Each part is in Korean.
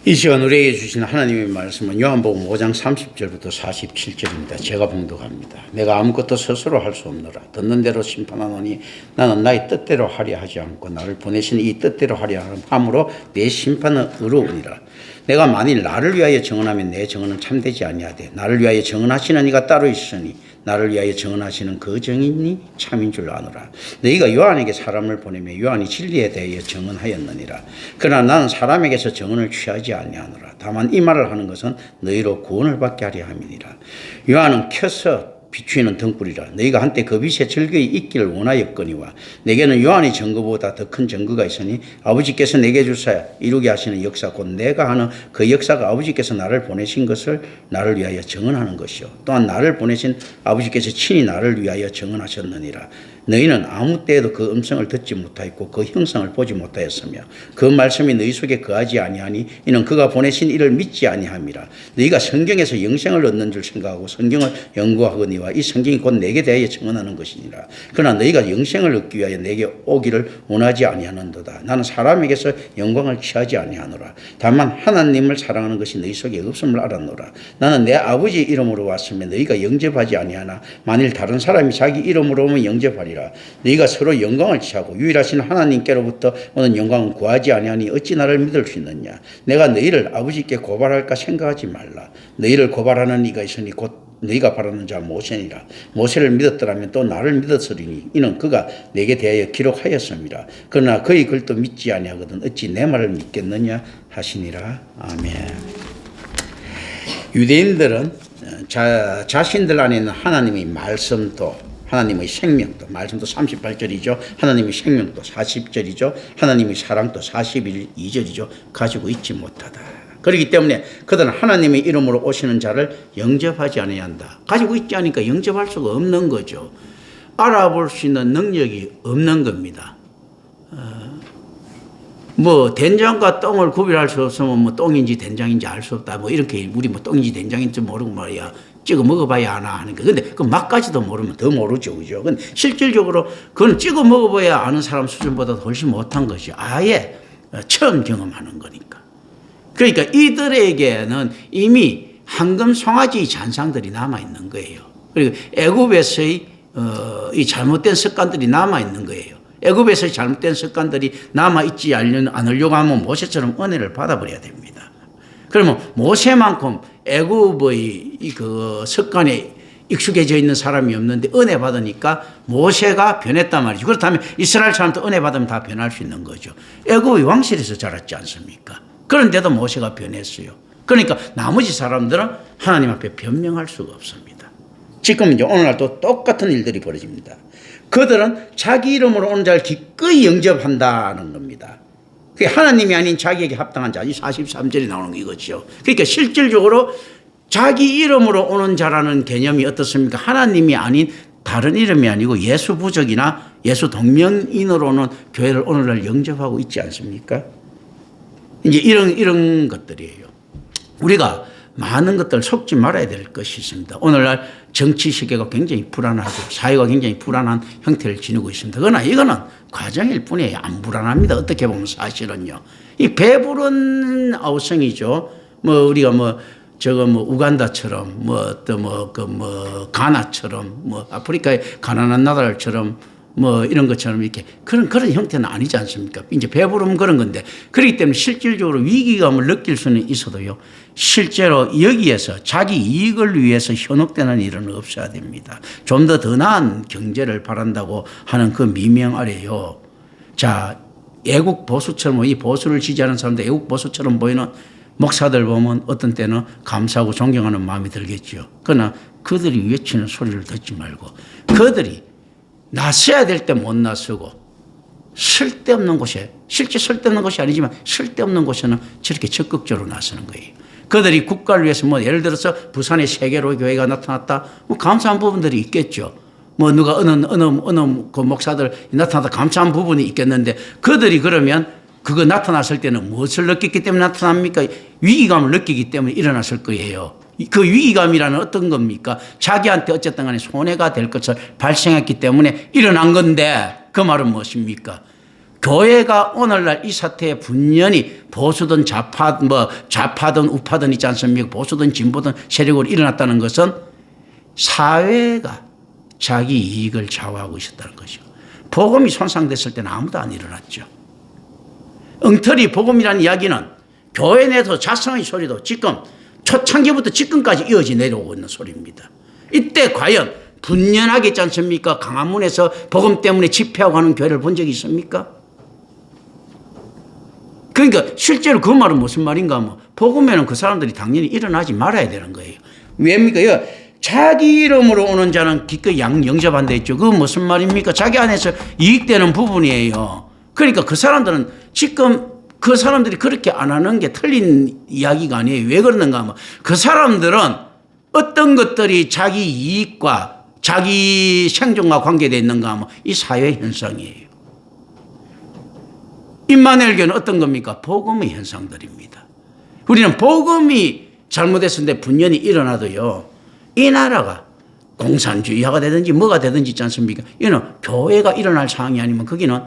이 시간 우리에게 주신 하나님의 말씀은 요한복음 5장 30절부터 47절입니다. 제가 봉독합니다. 내가 아무것도 스스로 할 수 없노라. 듣는 대로 심판하노니 나는 나의 뜻대로 하려 하지 않고 나를 보내신 이 뜻대로 하려 함으로 내 심판은 의로우니라. 내가 만일 나를 위하여 증언하면 내 증언은 참되지 아니하되 나를 위하여 증언하시는 이가 따로 있으니 나를 위하여 증언하시는 그 증인이 참인 줄 아노라. 너희가 요한에게 사람을 보내며 요한이 진리에 대하여 증언하였느니라. 그러나 나는 사람에게서 증언을 취하지 아니하노라. 다만 이 말을 하는 것은 너희로 구원을 받게 하려 함이니라. 요한은 켜서 비추이는 등불이라. 너희가 한때 그 빛에 즐거이 있기를 원하였거니와 내게는 요한의 증거보다 더 큰 증거가 있으니 아버지께서 내게 주사 이루게 하시는 역사 곧 내가 하는 그 역사가 아버지께서 나를 보내신 것을 나를 위하여 증언하는 것이요 또한 나를 보내신 아버지께서 친히 나를 위하여 증언하셨느니라. 너희는 아무 때에도 그 음성을 듣지 못하였고 그 형상을 보지 못하였으며 그 말씀이 너희 속에 거하지 아니하니 이는 그가 보내신 이를 믿지 아니함이라. 너희가 성경에서 영생을 얻는 줄 생각하고 성경을 연구하거니와 이 성경이 곧 내게 대하여 증언하는 것이니라. 그러나 너희가 영생을 얻기 위하여 내게 오기를 원하지 아니하는도다. 나는 사람에게서 영광을 취하지 아니하노라. 다만 하나님을 사랑하는 것이 너희 속에 없음을 알았노라. 나는 내 아버지 이름으로 왔으면 너희가 영접하지 아니하나 만일 다른 사람이 자기 이름으로 오면 영접하리라. 너희가 서로 영광을 취하고 유일하신 하나님께로부터 오는 영광은 구하지 아니하니 어찌 나를 믿을 수 있느냐. 내가 너희를 아버지께 고발할까 생각하지 말라. 너희를 고발하는 이가 있으니 곧 너희가 바라는 자 모세니라. 모세를 믿었더라면 또 나를 믿었으리니 이는 그가 내게 대하여 기록하였음이라. 그러나 그의 글도 믿지 아니하거든 어찌 내 말을 믿겠느냐 하시니라. 아멘. 유대인들은 자신들 안에 있는 하나님의 말씀도 하나님의 생명도, 말씀도 38절이죠. 하나님의 생명도 40절이죠. 하나님의 사랑도 42절이죠. 가지고 있지 못하다. 그렇기 때문에 그들은 하나님의 이름으로 오시는 자를 영접하지 않아야 한다. 가지고 있지 않으니까 영접할 수가 없는 거죠. 알아볼 수 있는 능력이 없는 겁니다. 된장과 똥을 구별할 수 없으면 똥인지 된장인지 알 수 없다. 이렇게 우리 똥인지 된장인지 모르고 말이야. 찍어 먹어봐야 하나 하는 거. 근데 그 맛까지도 모르면 더 모르죠. 그죠? 근데 실질적으로 그건 찍어 먹어봐야 아는 사람 수준보다 훨씬 못한 것이 아예 처음 경험하는 거니까. 그러니까 이들에게는 이미 황금 송아지 잔상들이 남아있는 거예요. 그리고 애굽에서의 이 잘못된 습관들이 남아있는 거예요. 애굽에서의 잘못된 습관들이 남아있지 않으려고 하면 모세처럼 은혜를 받아버려야 됩니다. 그러면 모세만큼 애굽의 그 습관에 익숙해져 있는 사람이 없는데 은혜 받으니까 모세가 변했단 말이죠. 그렇다면 이스라엘 사람도 은혜 받으면 다 변할 수 있는 거죠. 애굽의 왕실에서 자랐지 않습니까? 그런데도 모세가 변했어요. 그러니까 나머지 사람들은 하나님 앞에 변명할 수가 없습니다. 지금 이제 오늘날도 똑같은 일들이 벌어집니다. 그들은 자기 이름으로 오는 자를 기꺼이 영접한다는 겁니다. 그게 하나님이 아닌 자기에게 합당한 자, 이 43절이 나오는 이거죠. 그러니까 실질적으로 자기 이름으로 오는 자라는 개념이 어떻습니까? 하나님이 아닌 다른 이름이 아니고 예수 부적이나 예수 동명인으로 오는 교회를 오늘날 영접하고 있지 않습니까? 이제 이런 것들이에요. 우리가 많은 것들 속지 말아야 될 것이 있습니다. 오늘날 정치 시계가 굉장히 불안하고 사회가 굉장히 불안한 형태를 지니고 있습니다. 그러나 이거는 과정일 뿐이에요. 안 불안합니다. 어떻게 보면 사실은요. 이 배부른 아우성이죠. 우리가 우간다처럼 가나처럼 아프리카의 가난한 나라들처럼 이런 것처럼 이렇게 그런 형태는 아니지 않습니까? 이제 배부르면 그런 건데 그렇기 때문에 실질적으로 위기감을 느낄 수는 있어도요. 실제로 여기에서 자기 이익을 위해서 현혹되는 일은 없어야 됩니다. 좀 더 나은 경제를 바란다고 하는 그 미명 아래요. 자, 애국 보수처럼 이 보수를 지지하는 사람들 애국 보수처럼 보이는 목사들 보면 어떤 때는 감사하고 존경하는 마음이 들겠죠. 그러나 그들이 외치는 소리를 듣지 말고 그들이 나서야 될 때 못 나서고 쓸데없는 곳에 실제 쓸데없는 곳이 아니지만 쓸데없는 곳에는 저렇게 적극적으로 나서는 거예요. 그들이 국가를 위해서 예를 들어서 부산에 세계로 교회가 나타났다. 감사한 부분들이 있겠죠. 누가 어느 그 목사들 나타났다 감사한 부분이 있겠는데 그들이 그러면 그거 나타났을 때는 무엇을 느꼈기 때문에 나타납니까? 위기감을 느끼기 때문에 일어났을 거예요. 그 위기감이라는 어떤 겁니까? 자기한테 어쨌든 간에 손해가 될 것을 발생했기 때문에 일어난 건데 그 말은 무엇입니까? 교회가 오늘날 이 사태에 분연히 보수든 좌파든 우파든 있지 않습니까? 보수든 진보든 세력으로 일어났다는 것은 사회가 자기 이익을 좌우하고 있었다는 것이죠. 복음이 손상됐을 때는 아무도 안 일어났죠. 엉터리 복음이라는 이야기는 교회 내에서 자성의 소리도 지금 초창기부터 지금까지 이어져 내려오고 있는 소리입니다. 이때 과연 분연하게 있지 않습니까? 강화문에서 복음 때문에 집회하고 하는 교회를 본 적이 있습니까? 그러니까 실제로 그 말은 무슨 말인가 하면 복음에는 그 사람들이 당연히 일어나지 말아야 되는 거예요. 왜입니까? 자기 이름으로 오는 자는 기꺼이 영접한다 했죠. 그건 무슨 말입니까? 자기 안에서 이익되는 부분이에요. 그러니까 그 사람들은 지금 그 사람들이 그렇게 안 하는 게 틀린 이야기가 아니에요. 왜 그러는가 하면 그 사람들은 어떤 것들이 자기 이익과 자기 생존과 관계되어 있는가 하면 이 사회 현상이에요. 임마누엘교는 어떤 겁니까? 복음의 현상들입니다. 우리는 복음이 잘못했을 때 분연히 일어나도요. 이 나라가 공산주의화가 되든지 뭐가 되든지 있지 않습니까? 이는 교회가 일어날 상황이 아니면 거기는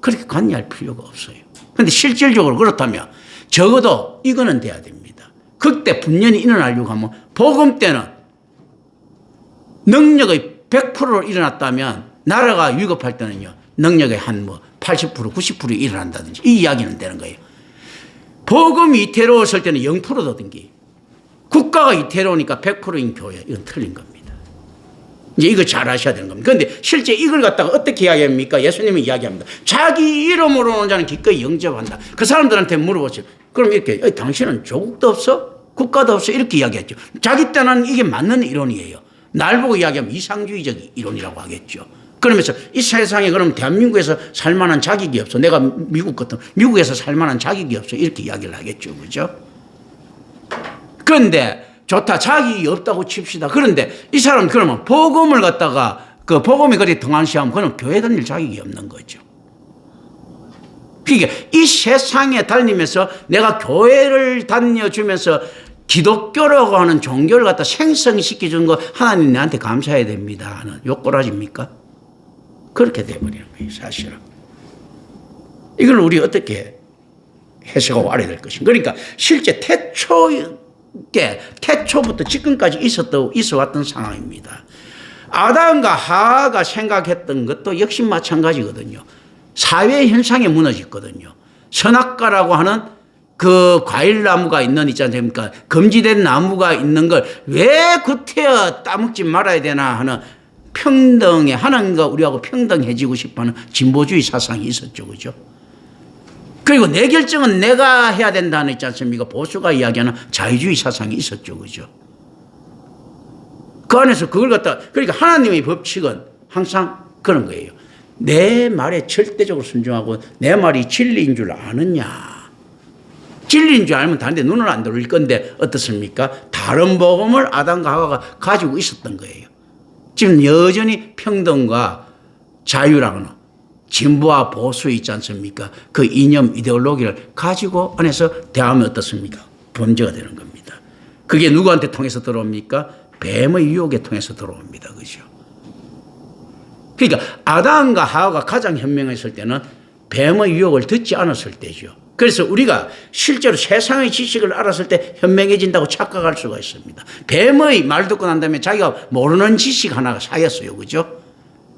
그렇게 관여할 필요가 없어요. 그런데 실질적으로 그렇다면 적어도 이거는 돼야 됩니다. 그때 분연히 일어나려고 하면 복음 때는 능력의 100%로 일어났다면 나라가 위급할 때는요. 능력의 한 80% 90% 일어난다든지 이 이야기는 되는 거예요. 복음이 이태로웠을 때는 0%든지 국가가 이태로우니까 100%인 교회 이건 틀린 겁니다. 이제 이거 잘 아셔야 되는 겁니다. 그런데 실제 이걸 갖다가 어떻게 이야기합니까? 예수님이 이야기합니다. 자기 이름으로 오는 자는 기꺼이 영접한다. 그 사람들한테 물어보세요. 그럼 이렇게 당신은 조국도 없어? 국가도 없어? 이렇게 이야기했죠. 자기 때는 이게 맞는 이론이에요. 날 보고 이야기하면 이상주의적 이론이라고 하겠죠. 그러면서 이 세상에 그럼 대한민국에서 살만한 자격이 없어. 내가 미국 같은 미국에서 살만한 자격이 없어. 이렇게 이야기를 하겠죠. 그죠? 그런데 좋다. 자격이 없다고 칩시다. 그런데 이 사람 그러면 복음을 갖다가 그 복음이 그리 등한시하면 그는 교회 다닐 자격이 없는 거죠. 그러니까 이 세상에 다니면서 내가 교회를 다녀주면서 기독교라고 하는 종교를 갖다 생성시켜 주는 거 하나님 내한테 감사해야 됩니다 하는 요꼬라집니까? 그렇게 돼버리는 거예요, 사실은. 이걸 우리 어떻게 해석하고 알아야 될 것인가. 그러니까 실제 태초부터 지금까지 있어왔던 상황입니다. 아담과 하와가 생각했던 것도 역시 마찬가지거든요. 사회 현상에 무너졌거든요. 선악과라고 하는 그 과일나무가 있지 않습니까? 금지된 나무가 있는 걸 왜 구태여 따먹지 말아야 되나 하는 평등에 하나님과 우리하고 평등해지고 싶어하는 진보주의 사상이 있었죠. 그죠? 그리고 내 결정은 내가 해야 된다는 있지 않습니까? 보수가 이야기하는 자유주의 사상이 있었죠. 그죠? 그 안에서 그걸 갖다 그러니까 하나님의 법칙은 항상 그런 거예요. 내 말에 절대적으로 순종하고 내 말이 진리인 줄 아느냐. 진리인 줄 알면 다른데 눈을 안 돌릴 건데 어떻습니까? 다른 복음을 아담과 하와가 가지고 있었던 거예요. 지금 여전히 평등과 자유라고는 진보와 보수 있지 않습니까? 그 이념 이데올로기를 가지고 안에서 대하면 어떻습니까? 범죄가 되는 겁니다. 그게 누구한테 통해서 들어옵니까? 뱀의 유혹에 통해서 들어옵니다. 그죠? 그러니까 아담과 하와가 가장 현명했을 때는 뱀의 유혹을 듣지 않았을 때죠. 그래서 우리가 실제로 세상의 지식을 알았을 때 현명해진다고 착각할 수가 있습니다. 뱀의 말 듣고 난 다음에 자기가 모르는 지식 하나가 쌓였어요. 그죠?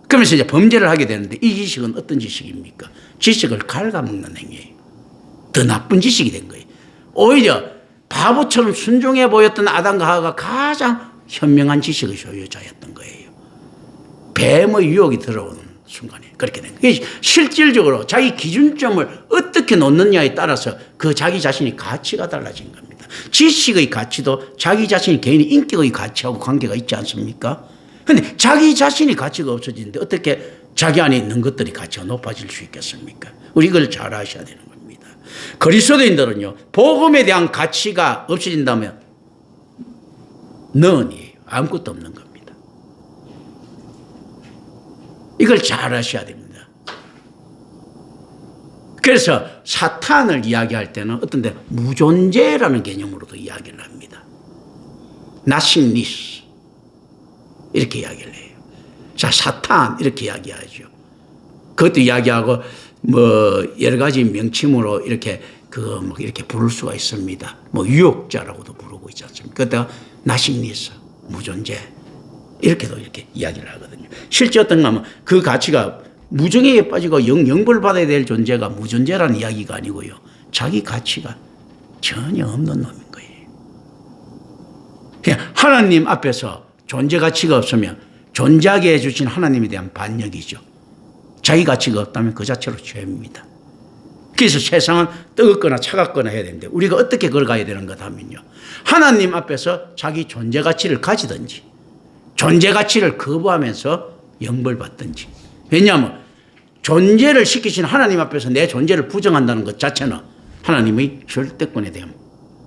그러면서 이제 범죄를 하게 되는데 이 지식은 어떤 지식입니까? 지식을 갉아먹는 행위예요. 더 나쁜 지식이 된 거예요. 오히려 바보처럼 순종해 보였던 아담과 하와가 가장 현명한 지식의 소유자였던 거예요. 뱀의 유혹이 들어오는 순간에 그렇게 된 거예요. 실질적으로 자기 기준점을 어떻게 놓느냐에 따라서 그 자기 자신의 가치가 달라진 겁니다. 지식의 가치도 자기 자신의 개인의 인격의 가치하고 관계가 있지 않습니까? 그런데 자기 자신의 가치가 없어지는데 어떻게 자기 안에 있는 것들이 가치가 높아질 수 있겠습니까? 우리 이걸 잘 아셔야 되는 겁니다. 그리스도인들은요. 복음에 대한 가치가 없어진다면 넌이에요. 아무것도 없는 겁니다. 이걸 잘 아셔야 됩니다. 그래서 사탄을 이야기할 때는 어떤 데 무존재라는 개념으로도 이야기를 합니다. nothingness 이렇게 이야기를 해요. 자, 사탄 이렇게 이야기하죠. 그것도 이야기하고 뭐 여러 가지 명칭으로 이렇게 뭐 이렇게 부를 수가 있습니다. 뭐 유혹자라고도 부르고 있지 않습니까? 그때 나식리스, 무존재 이렇게도 이렇게 이야기를 하거든요. 실제 어떤가 하면 그 가치가 무정에 빠지고 영벌 받아야 될 존재가 무존재라는 이야기가 아니고요. 자기 가치가 전혀 없는 놈인 거예요. 그냥 하나님 앞에서 존재 가치가 없으면 존재하게 해주신 하나님에 대한 반역이죠. 자기 가치가 없다면 그 자체로 죄입니다. 그래서 세상은 뜨겁거나 차갑거나 해야 되는데 우리가 어떻게 걸어가야 되는 것 하면요. 하나님 앞에서 자기 존재 가치를 가지든지 존재 가치를 거부하면서 영벌받든지. 왜냐하면 존재를 시키신 하나님 앞에서 내 존재를 부정한다는 것 자체는 하나님의 절대권에 대한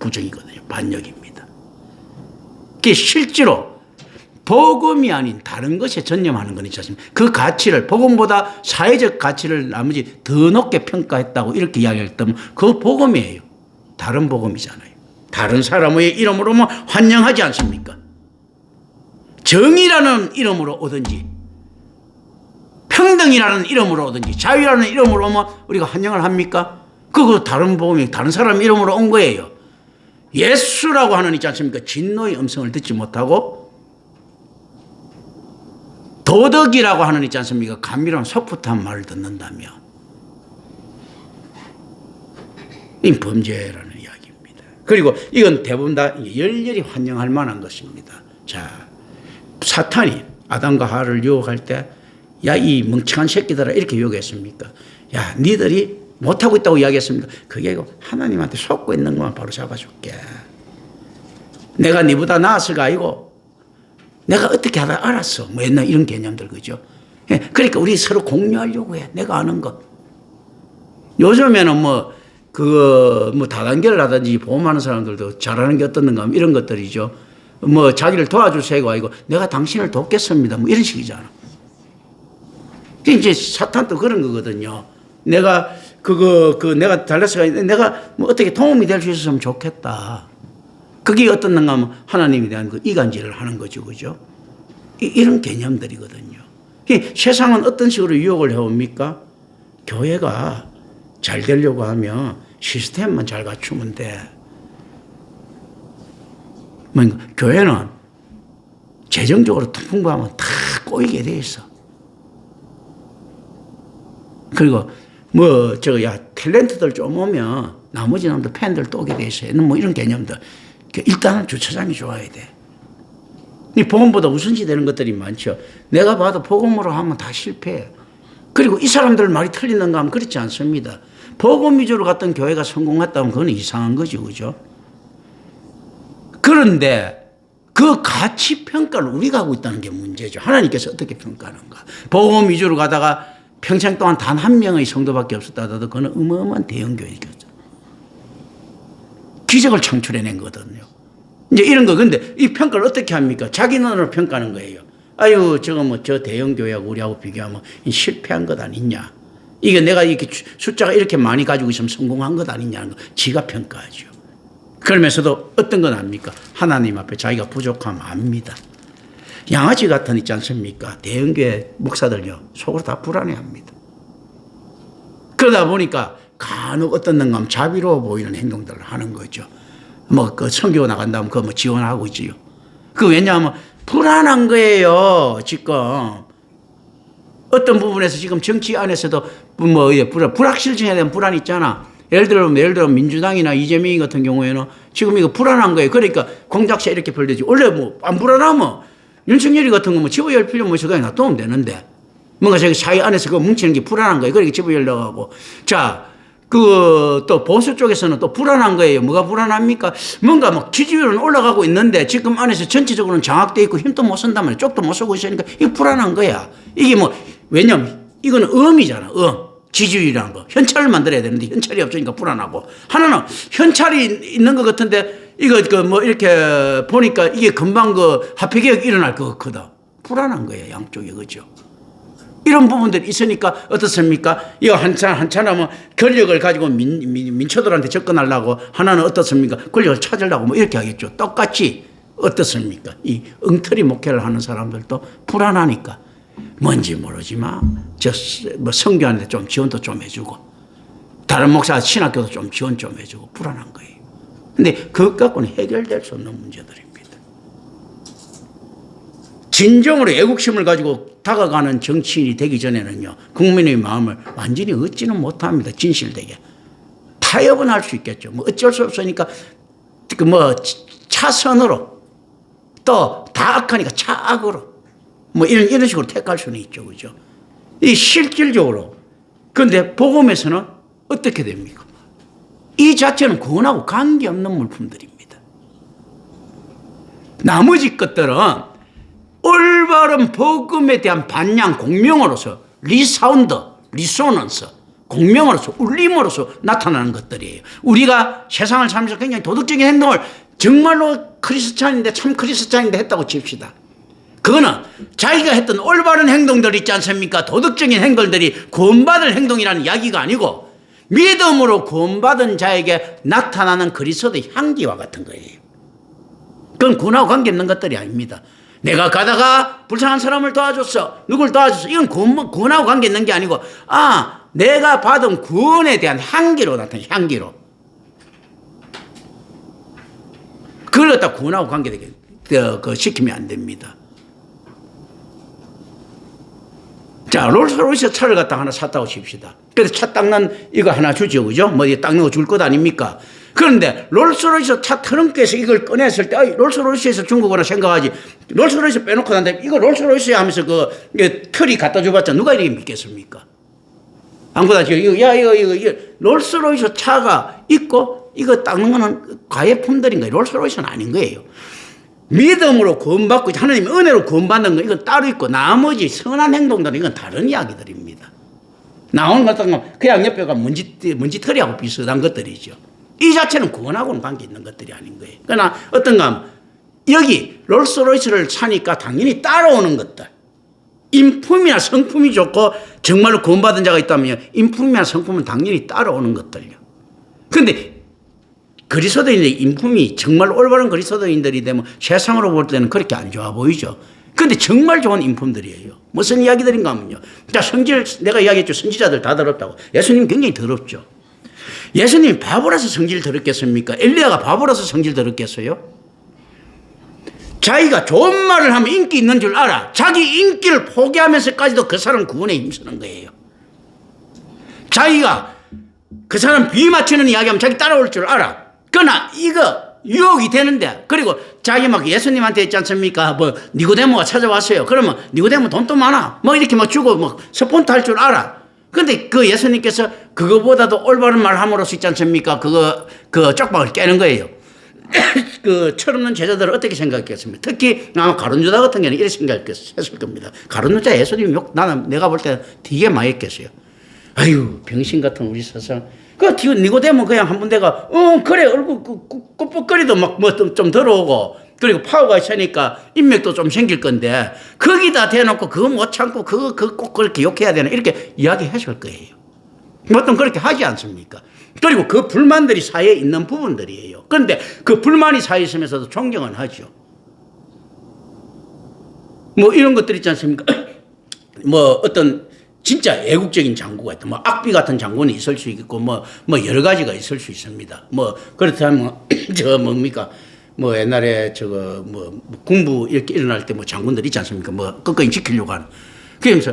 부정이거든요. 반역입니다. 그게 실제로 복음이 아닌 다른 것에 전념하는 건 있지 않습니까? 그 가치를 복음보다 사회적 가치를 나머지 더 높게 평가했다고 이렇게 이야기했다면 그 복음이에요. 다른 복음이잖아요. 다른 사람의 이름으로 뭐 환영하지 않습니까? 정의라는 이름으로 오든지 평등이라는 이름으로 오든지 자유라는 이름으로 오면 우리가 환영을 합니까? 그거 다른 복음이 다른 사람 이름으로 온 거예요. 예수라고 하는 있지 않습니까? 진노의 음성을 듣지 못하고 도덕이라고 하는 있지 않습니까? 감미로운 소프트한 말을 듣는다며 이 범죄라는 이야기입니다. 그리고 이건 대부분 다 열렬히 환영할 만한 것입니다. 자, 사탄이 아담과 하와를 유혹할 때 야, 이 멍청한 새끼들아 이렇게 유혹했습니까? 야, 니들이 못하고 있다고 이야기했습니까? 그게 하나님한테 속고 있는 것만 바로 잡아줄게. 내가 니보다 나았을까 아니고 내가 어떻게 하다 알았어. 뭐 옛날 이런 개념들 그죠? 예, 그러니까 우리 서로 공유하려고 해. 내가 아는 것. 요즘에는 뭐 다단계를 하든지 보험하는 사람들도 잘하는 게 어떻는가 하면 이런 것들이죠. 뭐 자기를 도와줄 새가 아니고 내가 당신을 돕겠습니다. 뭐 이런 식이잖아. 이제 사탄도 그런 거거든요. 내가 내가 달라스가 내가 뭐 어떻게 도움이 될 수 있었으면 좋겠다. 그게 어떻는가 하면 하나님에 대한 그 이간질을 하는 거죠. 그죠? 이런 개념들이거든요. 세상은 어떤 식으로 유혹을 해옵니까? 교회가 잘 되려고 하면 시스템만 잘 갖추면 돼. 교회는 재정적으로 풍부하면 다 꼬이게 돼 있어. 그리고 탤런트들 좀 오면 나머지 놈들 팬들 또 오게 돼 있어요. 뭐 이런 개념들. 일단은 주차장이 좋아야 돼. 이 복음보다 우선시 되는 것들이 많죠. 내가 봐도 복음으로 하면 다 실패해. 그리고 이 사람들 말이 틀리는가 하면 그렇지 않습니다. 복음 위주로 갔던 교회가 성공했다면 그건 이상한 거죠. 그죠? 그런데 그 가치 평가를 우리가 하고 있다는 게 문제죠. 하나님께서 어떻게 평가하는가. 복음 위주로 가다가 평생 동안 단 한 명의 성도밖에 없었다 하더라도 그건 어마어마한 대형교회죠. 기적을 창출해낸 거거든요. 이제 이런 거. 근데 이 평가를 어떻게 합니까? 자기 눈으로 평가하는 거예요. 아유, 저 대형교회하고 우리하고 비교하면 실패한 것 아니냐. 이게 내가 이렇게 숫자가 이렇게 많이 가지고 있으면 성공한 것 아니냐는 거. 지가 평가하죠. 그러면서도 어떤 건 압니까? 하나님 앞에 자기가 부족함 압니다. 양아치 같은 있지 않습니까? 대형교회 목사들요. 속으로 다 불안해합니다. 그러다 보니까 간혹 어떤 놈 자비로워 보이는 행동들을 하는 거죠. 선교 나간다면 그거 지원하고 있지요. 왜냐하면 불안한 거예요. 지금 어떤 부분에서 지금 정치 안에서도 불확실성에 대한 불안이 있잖아. 예를 들어 민주당이나 이재명 같은 경우에는 지금 이거 불안한 거예요. 그러니까 공작새 이렇게 벌려지. 원래 안 불안하면 윤석열이 같은 거 집어 열 필요 없이 그냥 놔두면 되는데 뭔가 자기 사회 안에서 뭉치는 게 불안한 거예요. 그러니까 집어 열려고 하고. 자, 또 보수 쪽에서는 또 불안한 거예요. 뭐가 불안합니까? 뭔가 지지율은 올라가고 있는데 지금 안에서 전체적으로는 장악돼 있고 힘도 못 쓴단 말이에요. 쪽도 못 쓰고 있으니까 이거 불안한 거야. 이게 왜냐면 이거는 음이잖아. 지지율이라는 거. 현찰을 만들어야 되는데 현찰이 없으니까 불안하고. 하나는 현찰이 있는 것 같은데 이거 이렇게 보니까 이게 금방 화폐개혁 일어날 것 같거든. 불안한 거예요. 양쪽에. 그죠? 이런 부분들이 있으니까 어떻습니까? 이거 한참 권력을 가지고 민초들한테 접근하려고 하나는 어떻습니까? 권력을 찾으려고 이렇게 하겠죠. 똑같이 어떻습니까? 이 엉터리 목회를 하는 사람들도 불안하니까 뭔지 모르지만 뭐 성교하는데 좀 지원도 좀 해주고 다른 목사 신학교도 좀 지원 좀 해주고 불안한 거예요. 근데 그것 갖고는 해결될 수 없는 문제들입니다. 진정으로 애국심을 가지고 다가가는 정치인이 되기 전에는요, 국민의 마음을 완전히 얻지는 못합니다. 진실되게. 타협은 할 수 있겠죠. 뭐 어쩔 수 없으니까 뭐 차선으로 또 다 악하니까 차악으로 뭐 이런 식으로 택할 수는 있죠. 그죠? 이 실질적으로. 그런데 복음에서는 어떻게 됩니까? 이 자체는 그거하고 관계없는 물품들입니다. 나머지 것들은 올바른 복음에 대한 반향 공명으로서 리사운드, 리소넌스, 공명으로서 울림으로서 나타나는 것들이에요. 우리가 세상을 살면서 굉장히 도덕적인 행동을 정말로 크리스찬인데 참 크리스찬인데 했다고 칩시다. 그거는 자기가 했던 올바른 행동들 있지 않습니까? 도덕적인 행동들이 구원받을 행동이라는 이야기가 아니고 믿음으로 구원받은 자에게 나타나는 그리스도의 향기와 같은 거예요. 그건 구원하고 관계없는 것들이 아닙니다. 내가 가다가 불쌍한 사람을 도와줬어. 누굴 도와줬어. 이건 구원하고 관계있는 게 아니고 내가 받은 구원에 대한 향기로 나타나는 향기로. 그걸 갖다 구원하고 관계되게 시키면 안 됩니다. 자, 롤스로이스 차를 갖다 하나 샀다고 칩시다. 그래서 차 닦는 이거 하나 주죠. 그죠? 뭐 닦는 거 줄 것 아닙니까? 그런데 롤스로이스 차 트렁크에서 이걸 꺼냈을 때 롤스로이스에서 준 거구나 생각하지. 롤스로이스 빼놓고 난데 이거 롤스로이스야 하면서 그 털이 갖다 줘봤자 누가 이렇게 믿겠습니까? 아무거나 이거 롤스로이스 차가 있고 이거 닦는 거는 과외품들인 거예요. 롤스로이스는 아닌 거예요. 믿음으로 구원받고 하나님의 은혜로 구원받는 건 이건 따로 있고 나머지 선한 행동들은 이건 다른 이야기들입니다. 나오는 것들은 그 양옆에가 먼지털이하고 비슷한 것들이죠. 이 자체는 구원하고는 관계 있는 것들이 아닌 거예요. 그러나 어떤가 하면 여기 롤스로이스를 사니까 당연히 따라오는 것들. 인품이나 성품이 좋고 정말로 구원받은 자가 있다면 인품이나 성품은 당연히 따라오는 것들요. 그런데 그리스도인의 인품이 정말 올바른 그리스도인들이 되면 세상으로 볼 때는 그렇게 안 좋아 보이죠. 그런데 정말 좋은 인품들이에요. 무슨 이야기들인가 하면요. 자, 내가 이야기했죠. 선지자들 다 더럽다고. 예수님 굉장히 더럽죠. 예수님이 바보라서 성질 더럽겠습니까? 엘리야가 바보라서 성질 더럽겠어요? 자기가 좋은 말을 하면 인기 있는 줄 알아. 자기 인기를 포기하면서까지도 그 사람 구원에 힘쓰는 거예요. 자기가 그 사람 비위 맞추는 이야기하면 자기 따라올 줄 알아. 그러나 이거 유혹이 되는데 그리고 자기 막 예수님한테 있지 않습니까? 뭐 니고데모가 찾아왔어요. 그러면 니고데모 돈도 많아. 뭐 이렇게 막 주고 막 스폰트 할 줄 알아. 근데 그 예수님께서 그거보다도 올바른 말 함으로써 있지 않습니까? 그 쪽박을 깨는 거예요. 그 철없는 제자들은 어떻게 생각했습니까? 특히 아마 가룟유다 같은 경우는 이렇게 생각했을 겁니다. 가룟유다 예수님 욕 내가 볼 때 되게 많이 했겠어요. 아유 병신 같은 우리 세상. 그 니고데모 그냥 한 군데가 그래 얼굴 꾹꾹거리도 막 뭐 좀 들어오고 그리고 파워가 있으니까 인맥도 좀 생길 건데 거기다 대놓고 그거 못 참고 그거 꼭 그렇게 욕해야 되나 이렇게 이야기하실 거예요. 보통 그렇게 하지 않습니까? 그리고 그 불만들이 사이에 있는 부분들이에요. 그런데 그 불만이 사이에 있으면서도 존경은 하죠. 뭐 이런 것들 있지 않습니까? 뭐 어떤 진짜 애국적인 장구가 있다. 뭐 악비 같은 장군이 있을 수 있고 뭐 여러 가지가 있을 수 있습니다. 뭐 그렇다면 뭡니까? 뭐 옛날에 뭐 군부 이렇게 일어날 때 뭐 장군들 있지 않습니까? 뭐 끝까지 지키려고 하는. 그러면서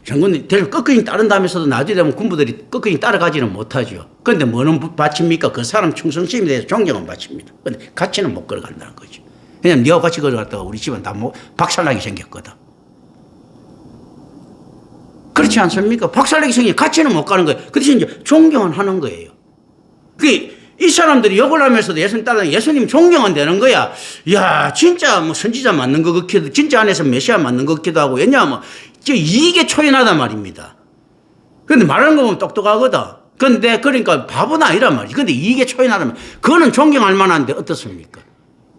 장군이 끝까지 따른다면서도 나중에 되면 군부들이 끝까지 따라가지는 못하죠. 그런데 뭐는 바칩니까? 그 사람 충성심에 대해서 존경은 바칩니다. 그런데 같이는 못 걸어간다는 거죠. 왜냐면 네가 같이 걸어갔다가 우리 집은 다 박살나게 생겼거든. 그렇지 않습니까? 박살나게 생긴 같이는 못 가는 거예요. 그 대신 이제 존경은 하는 거예요. 이 사람들이 욕을 하면서도 예수님 따라 예수님 존경은 되는 거야. 야, 진짜 뭐 선지자 맞는 것 같기도, 진짜 안에서 메시아 맞는 것 같기도 하고, 왜냐하면 이게 초연하단 말입니다. 그런데 말하는 거 보면 똑똑하거든. 그런데 그러니까 바보는 아니란 말이지. 근데 이게 초연하다면 그거는 존경할 만한데 어떻습니까?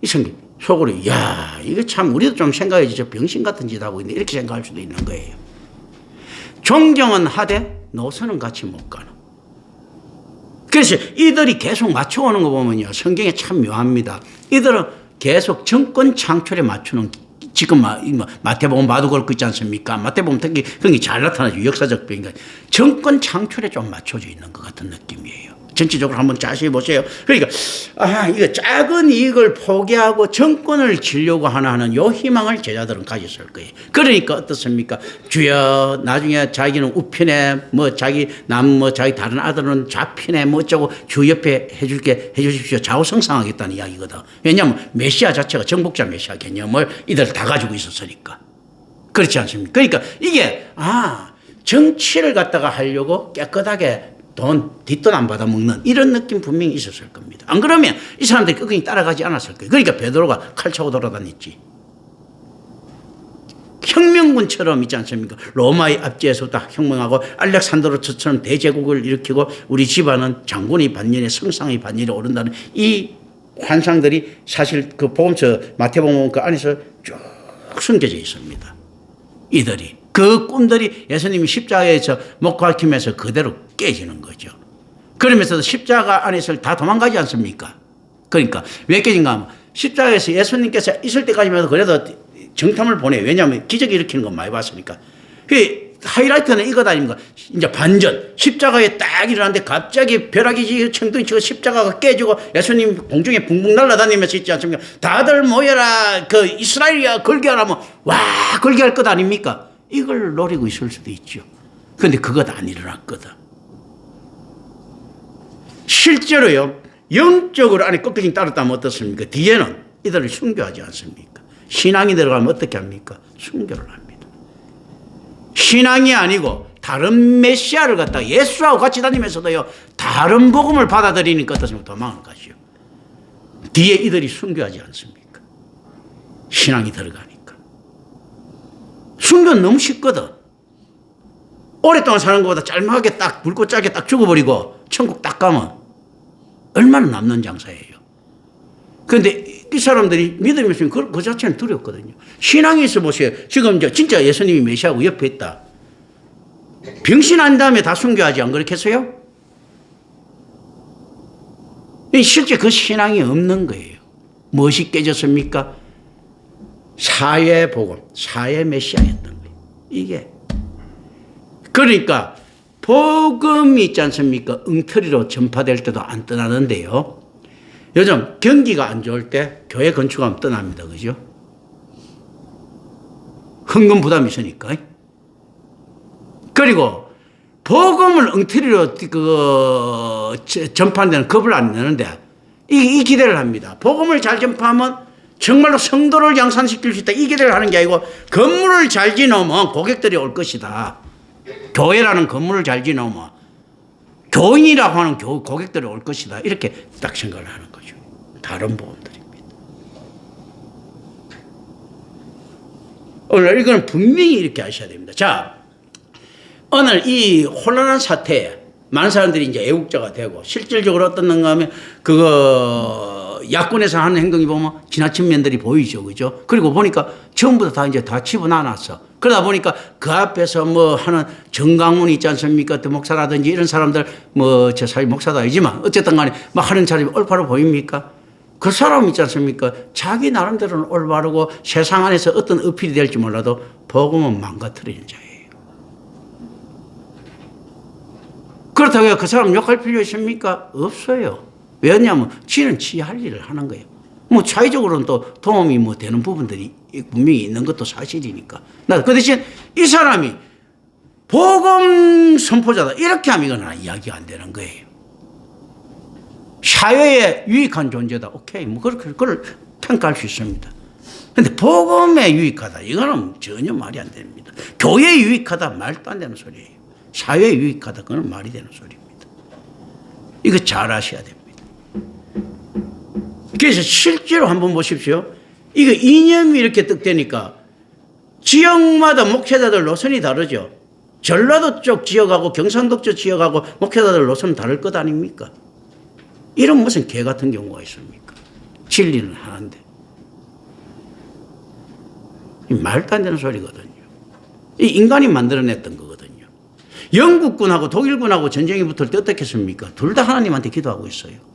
이 성경 속으로 야, 이거 참 우리도 좀 생각해야지 저 병신 같은 짓 하고 있는데 이렇게 생각할 수도 있는 거예요. 존경은 하되 노선은 같이 못 가는. 그래서 이들이 계속 맞춰오는 거 보면요. 성경에 참 묘합니다. 이들은 계속 정권 창출에 맞추는 지금 마태복음 봐도 그렇고 있지 않습니까? 마태복음 특히 그런 게 잘 나타나죠. 역사적 배경. 정권 창출에 좀 맞춰져 있는 것 같은 느낌이에요. 전체적으로 한번 자세히 보세요. 그러니까 이거 작은 이익을 포기하고 정권을 지려고 하는 요 희망을 제자들은 가졌을 거예요. 그러니까 어떻습니까? 주여 나중에 자기는 우편에 자기 다른 아들은 좌편에 어쩌고 주 옆에 해주십시오. 좌우성상하겠다는 이야기거든. 왜냐하면 메시아 자체가 정복자 메시아 개념을 이들 다 가지고 있었으니까. 그렇지 않습니까? 그러니까 이게 정치를 갖다가 하려고 깨끗하게 뒷돈 안 받아먹는 이런 느낌 분명히 있었을 겁니다. 안 그러면 이 사람들이 끝까지 따라가지 않았을 거예요. 그러니까 베드로가 칼 차고 돌아다녔지. 혁명군처럼 있지 않습니까? 로마의 압제에서부터 혁명하고 알렉산드로스처럼 대제국을 일으키고 우리 집안은 장군의 반열에 성상의 반열에 오른다는 이 환상들이 사실 그 복음서 마태복음 그 안에서 쭉 숨겨져 있습니다. 이들이. 그 꿈들이 예수님이 십자가에서 목 박히면서 그대로 깨지는 거죠. 그러면서도 십자가 안에서 다 도망가지 않습니까? 그러니까 왜 깨진가 하면 십자가에서 예수님께서 있을 때까지만 그래도 정탐을 보내요. 왜냐하면 기적 일으키는 건 많이 봤으니까. 그 하이라이트는 이거다 아닙니까? 이제 반전. 십자가에 딱 일어났는데 갑자기 벼락이 청둥이 치고 십자가가 깨지고 예수님 공중에 붕붕 날아다니면서 있지 않습니까? 다들 모여라. 그 이스라엘이야 걸게하라면 와 걸게할 것 아닙니까? 이걸 노리고 있을 수도 있죠. 그런데 그것 안 일어났거든. 실제로요. 영적으로 안에 꺾이진 따랐다면 어떻습니까? 뒤에는 이들을 순교하지 않습니까? 신앙이 들어가면 어떻게 합니까? 순교를 합니다. 신앙이 아니고 다른 메시아를 갖다가 예수하고 같이 다니면서도요. 다른 복음을 받아들이니까 어떻습니까? 도망을 가죠. 뒤에 이들이 순교하지 않습니까? 신앙이 들어가니까. 순교는 너무 쉽거든. 오랫동안 사는 것보다 짤막하게 딱 굵고 짜게 딱 죽어버리고 천국 딱 가면 얼마나 남는 장사예요. 그런데 이 사람들이 믿음이 있으면 그 자체는 두렵거든요. 신앙이 있어 보세요. 지금 이제 진짜 예수님이 메시아고 옆에 있다. 병신한 다음에 다 순교하지 안 그렇겠어요? 실제 그 신앙이 없는 거예요. 무엇이 깨졌습니까? 사회 복음, 사회 메시아였던 거예요. 이게. 그러니까 복음이 있지 않습니까? 엉터리로 전파될 때도 안 떠나는데요. 요즘 경기가 안 좋을 때 교회 건축하면 떠납니다. 그죠? 헌금 부담이 있으니까. 그리고 복음을 엉터리로 전파하는 데는 겁을 안 내는데 이 기대를 합니다. 복음을 잘 전파하면 정말로 성도를 양산시킬 수 있다. 이 기대를 하는 게 아니고 건물을 잘 지놓으면 고객들이 올 것이다. 교회라는 건물을 잘 지놓으면 교인이라고 하는 고객들이 올 것이다. 이렇게 딱 생각을 하는 거죠. 다른 복음들입니다. 오늘 이건 분명히 이렇게 하셔야 됩니다. 자, 오늘 이 혼란한 사태에 많은 사람들이 이제 애국자가 되고 실질적으로 어떻는가 하면 야권에서 하는 행동이 보면 지나친 면들이 보이죠. 그죠? 그리고 보니까 처음부터 다 집어넣어놨어. 그러다 보니까 그 앞에서 하는 정강훈이 있지 않습니까? 또 목사라든지 이런 사람들, 제 사실 목사도 아니지만 어쨌든 간에 하는 사람이 올바로 보입니까? 그 사람 있지 않습니까? 자기 나름대로는 올바르고 세상 안에서 어떤 어필이 될지 몰라도 복음은 망가뜨리는 자예요. 그렇다고 그 사람 욕할 필요 있습니까? 없어요. 왜냐하면 지는 지 할 일을 하는 거예요. 차이적으로는 또 도움이 되는 부분들이 분명히 있는 것도 사실이니까. 그 대신 이 사람이 복음 선포자다. 이렇게 하면 이건 이야기가 안 되는 거예요. 사회에 유익한 존재다. 오케이. 그걸 평가할 수 있습니다. 근데 복음에 유익하다. 이거는 전혀 말이 안 됩니다. 교회에 유익하다. 말도 안 되는 소리예요. 사회에 유익하다. 그건 말이 되는 소리입니다. 이거 잘 아셔야 됩니다. 그래서 실제로 한번 보십시오. 이거 이념이 이렇게 떡되니까 지역마다 목회자들 노선이 다르죠. 전라도 쪽 지역하고 경상도 쪽 지역하고 목회자들 노선은 다를 것 아닙니까? 이런 무슨 개 같은 경우가 있습니까? 진리는 하나인데. 말도 안 되는 소리거든요. 이 인간이 만들어냈던 거거든요. 영국군하고 독일군하고 전쟁이 붙을 때 어떻게 했습니까? 둘 다 하나님한테 기도하고 있어요.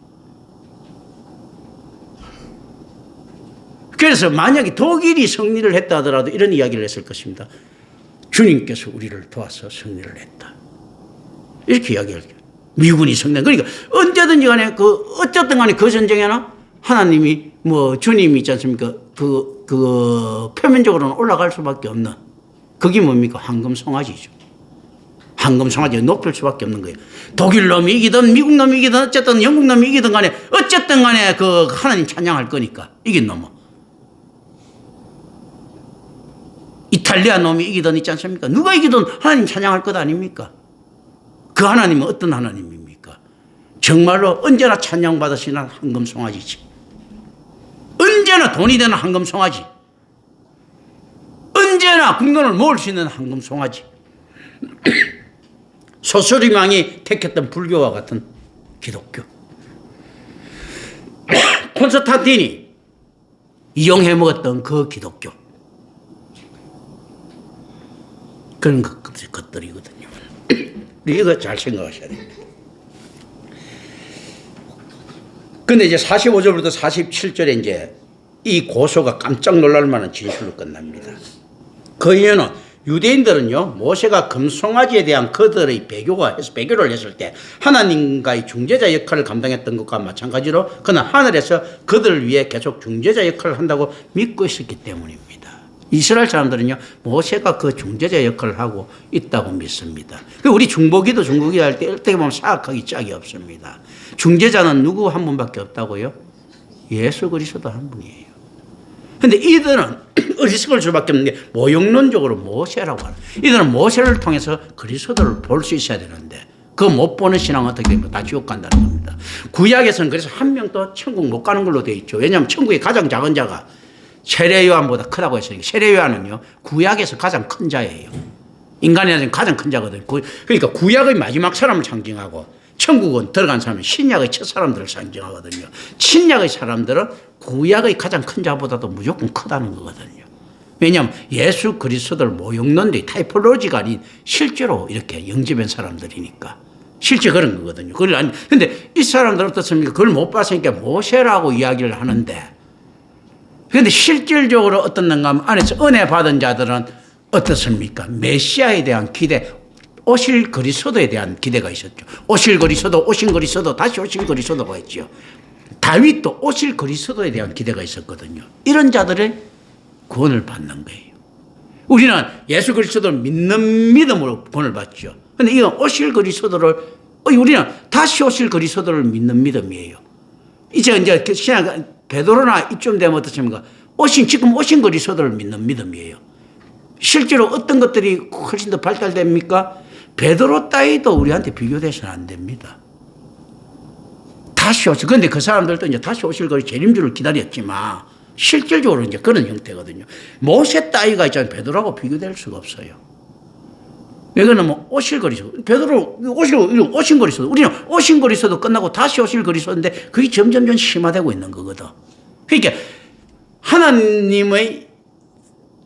그래서 만약에 독일이 승리를 했다 하더라도 이런 이야기를 했을 것입니다. 주님께서 우리를 도와서 승리를 했다. 이렇게 이야기할 거예요. 미군이 승리. 그러니까 언제든지 간에 어쨌든 간에 그 전쟁에는 하나님이 주님이 있지 않습니까? 표면적으로는 올라갈 수밖에 없는 그게 뭡니까? 황금송아지죠. 황금송아지 높일 수밖에 없는 거예요. 독일 놈이 이기든 미국 놈이 이기든 어쨌든 영국 놈이 이기든 간에 어쨌든 간에 하나님 찬양할 거니까 이긴 놈은. 이탈리아 놈이 이기든 있지 않습니까? 누가 이기든 하나님 찬양할 것 아닙니까? 그 하나님은 어떤 하나님입니까? 정말로 언제나 찬양받으시는 황금송아지지. 언제나 돈이 되는 황금송아지. 언제나 국론을 모을 수 있는 황금송아지. 소수림왕이 택했던 불교와 같은 기독교. 콘스탄틴이 이용해 먹었던 그 기독교. 그런 것들이거든요. 이거 잘 생각하셔야 됩니다. 근데 이제 45절부터 47절에 이제 이 고소가 깜짝 놀랄 만한 진술로 끝납니다. 그 이유는 유대인들은요, 모세가 금송아지에 대한 그들의 배교를 했을 때 하나님과의 중재자 역할을 감당했던 것과 마찬가지로 그는 하늘에서 그들을 위해 계속 중재자 역할을 한다고 믿고 있었기 때문입니다. 이스라엘 사람들은요, 모세가 그 중재자 역할을 하고 있다고 믿습니다. 우리 중보기도 할 때 어떻게 보면 사악하기 짝이 없습니다. 중재자는 누구 한 분밖에 없다고요? 예수 그리스도 한 분이에요. 근데 이들은 어리석을 수밖에 없는 게 모형론적으로 모세라고 하는. 이들은 모세를 통해서 그리스도를 볼 수 있어야 되는데 그 못 보는 신앙은 어떻게 됩니까? 다 지옥 간다는 겁니다. 구약에서는 그래서 한 명도 천국 못 가는 걸로 되어 있죠. 왜냐하면 천국의 가장 작은 자가 세례 요한보다 크다고 했으니까. 세례 요한은요, 구약에서 가장 큰 자예요. 인간에서는 가장 큰 자거든요. 그러니까 구약의 마지막 사람을 상징하고 천국은 들어간 사람은 신약의 첫 사람들을 상징하거든요. 신약의 사람들은 구약의 가장 큰 자보다도 무조건 크다는 거거든요. 왜냐하면 예수 그리스도를 모형론의 타이폴로지가 아닌 실제로 이렇게 영접한 사람들이니까. 실제 그런 거거든요. 그런데 이 사람들은 어떻습니까? 그걸 못 봤으니까 모세라고 이야기를 하는데, 그런데 실질적으로 어떻는가 하면 안에서 은혜 받은 자들은 어떻습니까? 메시아에 대한 기대, 오실 그리스도에 대한 기대가 있었죠. 오실 그리스도, 오신 그리스도, 다시 오실 그리스도가 있죠. 다윗도 오실 그리스도에 대한 기대가 있었거든요. 이런 자들의 구원을 받는 거예요. 우리는 예수 그리스도를 믿는 믿음으로 구원을 받죠. 그런데 이건 오실 그리스도를, 우리는 다시 오실 그리스도를 믿는 믿음이에요. 이제 신약 베드로나 이쯤 되면 어떻습니까? 지금 오신 그리스도를 믿는 믿음이에요. 실제로 어떤 것들이 훨씬 더 발달됩니까? 베드로 따위도 우리한테 비교돼서는 안 됩니다. 다시 오실, 그런데 그 사람들도 이제 다시 오실 거리 재림주를 기다렸지만 실질적으로 이제 그런 형태거든요. 모세 따위가 있잖아요. 베드로하고 비교될 수가 없어요. 이거는 오실 그리스도. 베드로 오신 그리스도. 우리는 오신 그리스도 끝나고 다시 오실 그리스도인데 그게 점점 심화되고 있는 거거든. 그러니까 하나님의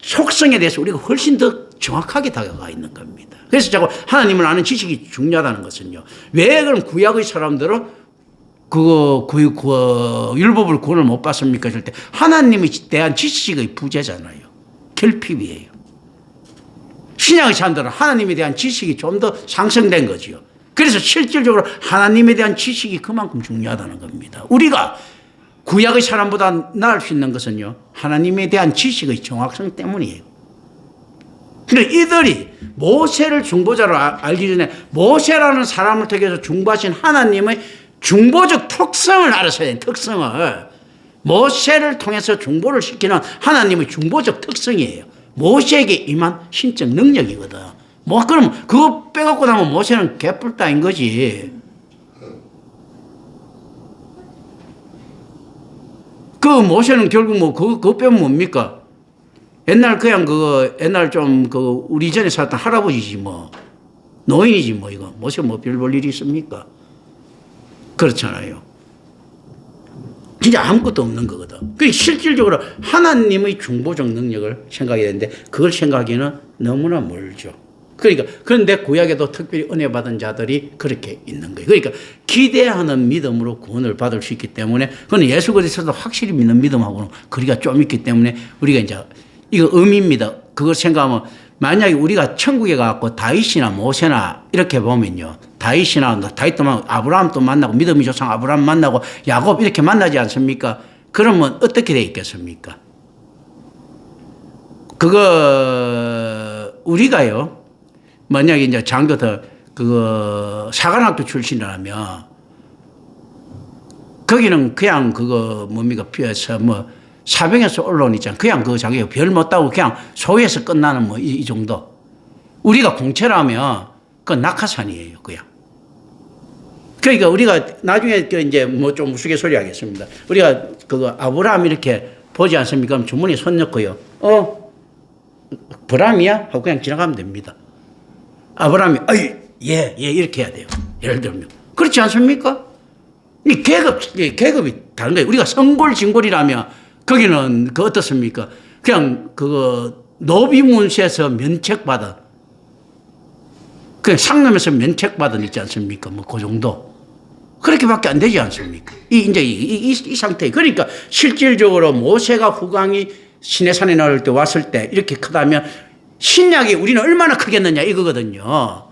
속성에 대해서 우리가 훨씬 더 정확하게 다가가 있는 겁니다. 그래서 자꾸 하나님을 아는 지식이 중요하다는 것은요. 왜 그럼 구약의 사람들은 율법을 구원을 못 받습니까? 할 때 하나님에 대한 지식의 부재잖아요. 결핍이에요. 신약의 사람들은 하나님에 대한 지식이 좀 더 상승된 거지요. 그래서 실질적으로 하나님에 대한 지식이 그만큼 중요하다는 겁니다. 우리가 구약의 사람보다 나을 수 있는 것은요, 하나님에 대한 지식의 정확성 때문이에요. 그런데 이들이 모세를 중보자로 알기 전에 모세라는 사람을 통해서 중보하신 하나님의 중보적 특성을 알았어야 돼요. 특성을. 모세를 통해서 중보를 시키는 하나님의 중보적 특성이에요. 모세에게 임한 신적 능력이거든. 그럼 그거 빼갖고 나면 모세는 개뿔 따인 거지. 그 모세는 결국 그거 빼면 뭡니까? 옛날 옛날 우리 전에 살았던 할아버지지 노인이지 이거. 모세 별 볼 일이 있습니까? 그렇잖아요. 진짜 아무것도 없는 거거든. 그 실질적으로 하나님의 중보적 능력을 생각해야 되는데 그걸 생각하기는 너무나 멀죠. 그러니까 그런데 구약에도 특별히 은혜 받은 자들이 그렇게 있는 거예요. 그러니까 기대하는 믿음으로 구원을 받을 수 있기 때문에 그건 예수 그리스도를 확실히 믿는 믿음하고는 거리가 좀 있기 때문에 우리가 이제 이거 의미입니다. 그걸 생각하면 만약에 우리가 천국에 가고 다윗이나 모세나 이렇게 보면요. 다윗도 아브라함도 만나고 믿음의 조상 아브라함 만나고 야곱 이렇게 만나지 않습니까? 그러면 어떻게 돼 있겠습니까? 그거 우리가요. 만약에 이제 장교들 사관학교 출신이라면 거기는 그냥 그거 뭡니까? 사병에서 올라온 있잖아. 그냥 그 자기 별 못 따고 그냥 소위에서 끝나는 이 정도. 우리가 공채라면 그건 낙하산이에요. 그냥. 그러니까 우리가 나중에 이제 좀 우스갯소리 하겠습니다. 우리가 그거 아브라함 이렇게 보지 않습니까? 그럼 주머니에 손 넣고요. 브람이야? 하고 그냥 지나가면 됩니다. 아브라함이, 예, 이렇게 해야 돼요. 예를 들면. 그렇지 않습니까? 이 계급이 다른 거예요. 우리가 성골진골이라면 거기는 어떻습니까? 그냥 노비문서에서 면책받은, 그냥 상놈에서 면책받은 있지 않습니까? 그 정도. 그렇게밖에 안 되지 않습니까? 이 상태. 그러니까 실질적으로 모세가 후광이 시내산에 나올 때 왔을 때 이렇게 크다면 신약이 우리는 얼마나 크겠느냐 이거거든요.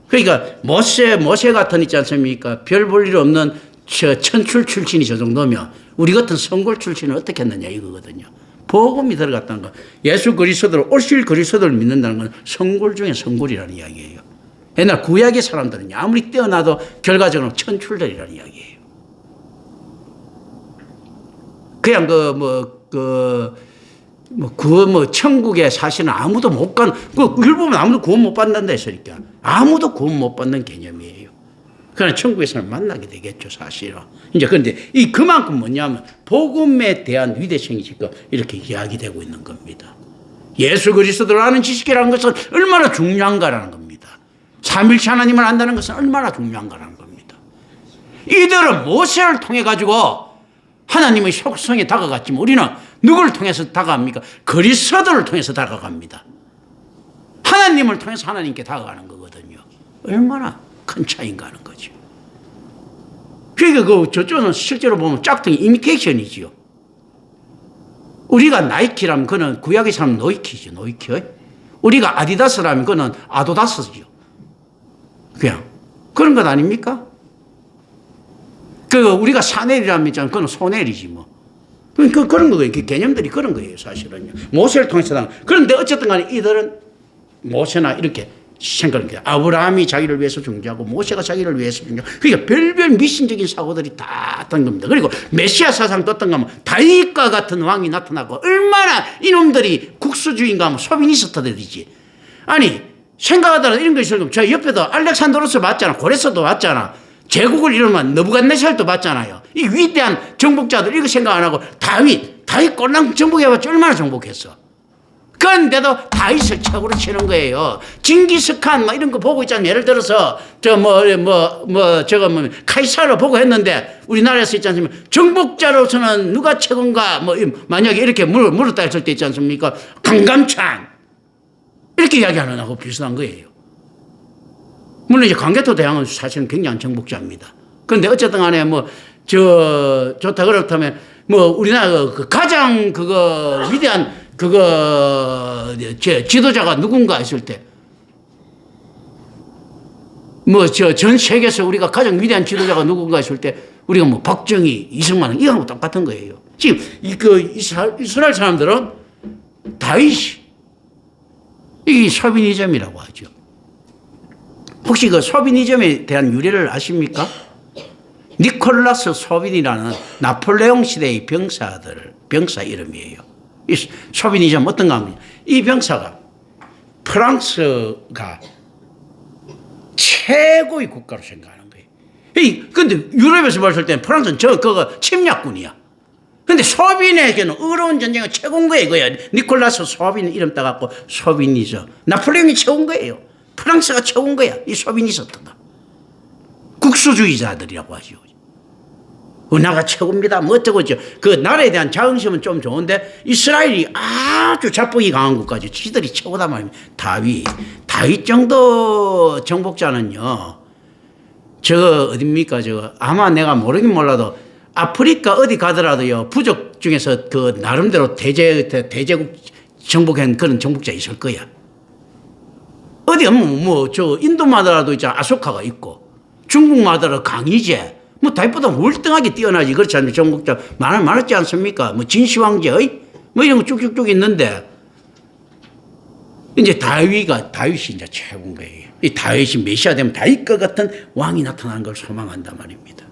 그러니까 모세 같은 있지 않습니까? 별 볼 일 없는 천출 출신이 저 정도면 우리 같은 성골 출신은 어떻게 했느냐 이거거든요. 복음이 들어갔다는 거. 예수 그리스도를 오실 그리스도를 믿는다는 건 성골 중에 성골이라는 이야기예요. 옛날 구약의 사람들은 아무리 뛰어나도 결과적으로 천출들이라는 이야기예요. 그냥 천국에 사실은 아무도 못 가는, 글 보면 아무도 구원 못 받는다 했으니까. 아무도 구원 못 받는 개념이에요. 그러나 천국에서는 만나게 되겠죠, 사실은. 이제 그런데 그만큼 뭐냐면, 복음에 대한 위대성이 지금 이렇게 이야기되고 있는 겁니다. 예수 그리스도를 아는 지식이라는 것은 얼마나 중요한가라는 겁니다. 삼일체 하나님을 안다는 것은 얼마나 중요한가라는 겁니다. 이들은 모세를 통해 가지고 하나님의 속성에 다가갔지만 우리는 누구를 통해서 다가갑니까? 그리스도를 통해서 다가갑니다. 하나님을 통해서 하나님께 다가가는 거거든요. 얼마나 큰 차이인가 하는 거죠. 그러니까 저쪽은 실제로 보면 짝퉁이 이미테이션이지요. 우리가 나이키라면 그는 구약의 사람 노이키죠. 노이키. 우리가 아디다스라면 그는 아도다스죠. 그냥 그런 것 아닙니까? 우리가 샤넬이라면 있잖아요. 그건 소넬이지 뭐. 그런 거예요. 개념들이 그런 거예요, 사실은요. 모세를 통해서. 그런데 어쨌든 간에 이들은 모세나 이렇게 생각합니다. 아브라함이 자기를 위해서 존재하고 모세가 자기를 위해서 존재하고. 그러니까 별별 미신적인 사고들이 다 어떤 겁니다. 그리고 메시아 사상도 어떤가 하면 다윗과 같은 왕이 나타나고 얼마나 이놈들이 국수주의인가 하면 소비니스트들이지. 아니, 생각하더라도 이런 거 있으면 저 옆에도 알렉산드로스 봤잖아. 고레스도 봤잖아. 제국을 이루면 느부갓네살도 봤잖아요. 이 위대한 정복자들 이거 생각 안 하고 다윗 꼴랑 정복해봤자 얼마나 정복했어. 그런데도 다윗을 최고로 치는 거예요. 징기스칸 이런 거 보고 있잖아요. 예를 들어서 카이사르 보고 했는데 우리나라에서 있지 않습니까? 정복자로서는 누가 최고인가 만약에 이렇게 물었다 했을 때 있지 않습니까? 강감찬 이렇게 이야기하는 거하고 비슷한 거예요. 물론 이제 강개토 대왕은 사실은 굉장한 정복자입니다. 그런데 어쨌든 간에 좋다 그렇다면 우리나라 가장 위대한 지도자가 누군가 했을 때 전 세계에서 우리가 가장 위대한 지도자가 누군가 했을 때 우리가 박정희, 이승만 이거하고 똑같은 거예요. 지금 이스라엘 사람들은 다윗이 이 소비니즘이라고 하죠. 혹시 소비니즘에 대한 유래를 아십니까? 니콜라스 소빈이라는 나폴레옹 시대의 병사 이름이에요. 이 소비니즘 어떤가 하면 이 병사가 프랑스가 최고의 국가로 생각하는 거예요. 근데 유럽에서 봤을 때는 프랑스는 그거 침략군이야. 근데 소빈에게는 어려운 전쟁은 최고인 거예요. 이거야. 니콜라스 소빈 이름 따갖고 소비니즘. 나폴레옹이 최고인 거예요. 프랑스가 최고인 거야. 이 소비니스트가. 국수주의자들이라고 하죠. 나가 최고입니다. 어쩌고죠. 그 나라에 대한 자긍심은 좀 좋은데 이스라엘이 아주 자뻑이 강한 국가죠. 지들이 최고다 말입니다. 다윗 다윗 정도 정복자는요, 저거 어딥니까? 저거 아마 내가 모르긴 몰라도 아프리카 어디 가더라도요, 부족 중에서 그 나름대로 대제국 정복한 그런 정복자 있을 거야. 어디 저 인도마다라도 이제 아소카가 있고, 중국마다라 강희제, 다윗보다 월등하게 뛰어나지. 그렇지 않습니까? 정복자 많았지 않습니까? 진시황제, 이런 거 쭉쭉쭉 있는데, 이제 다윗이 이제 최고인 거예요. 이 다윗이 메시아 되면 다윗과 같은 왕이 나타나는 걸 소망한단 말입니다.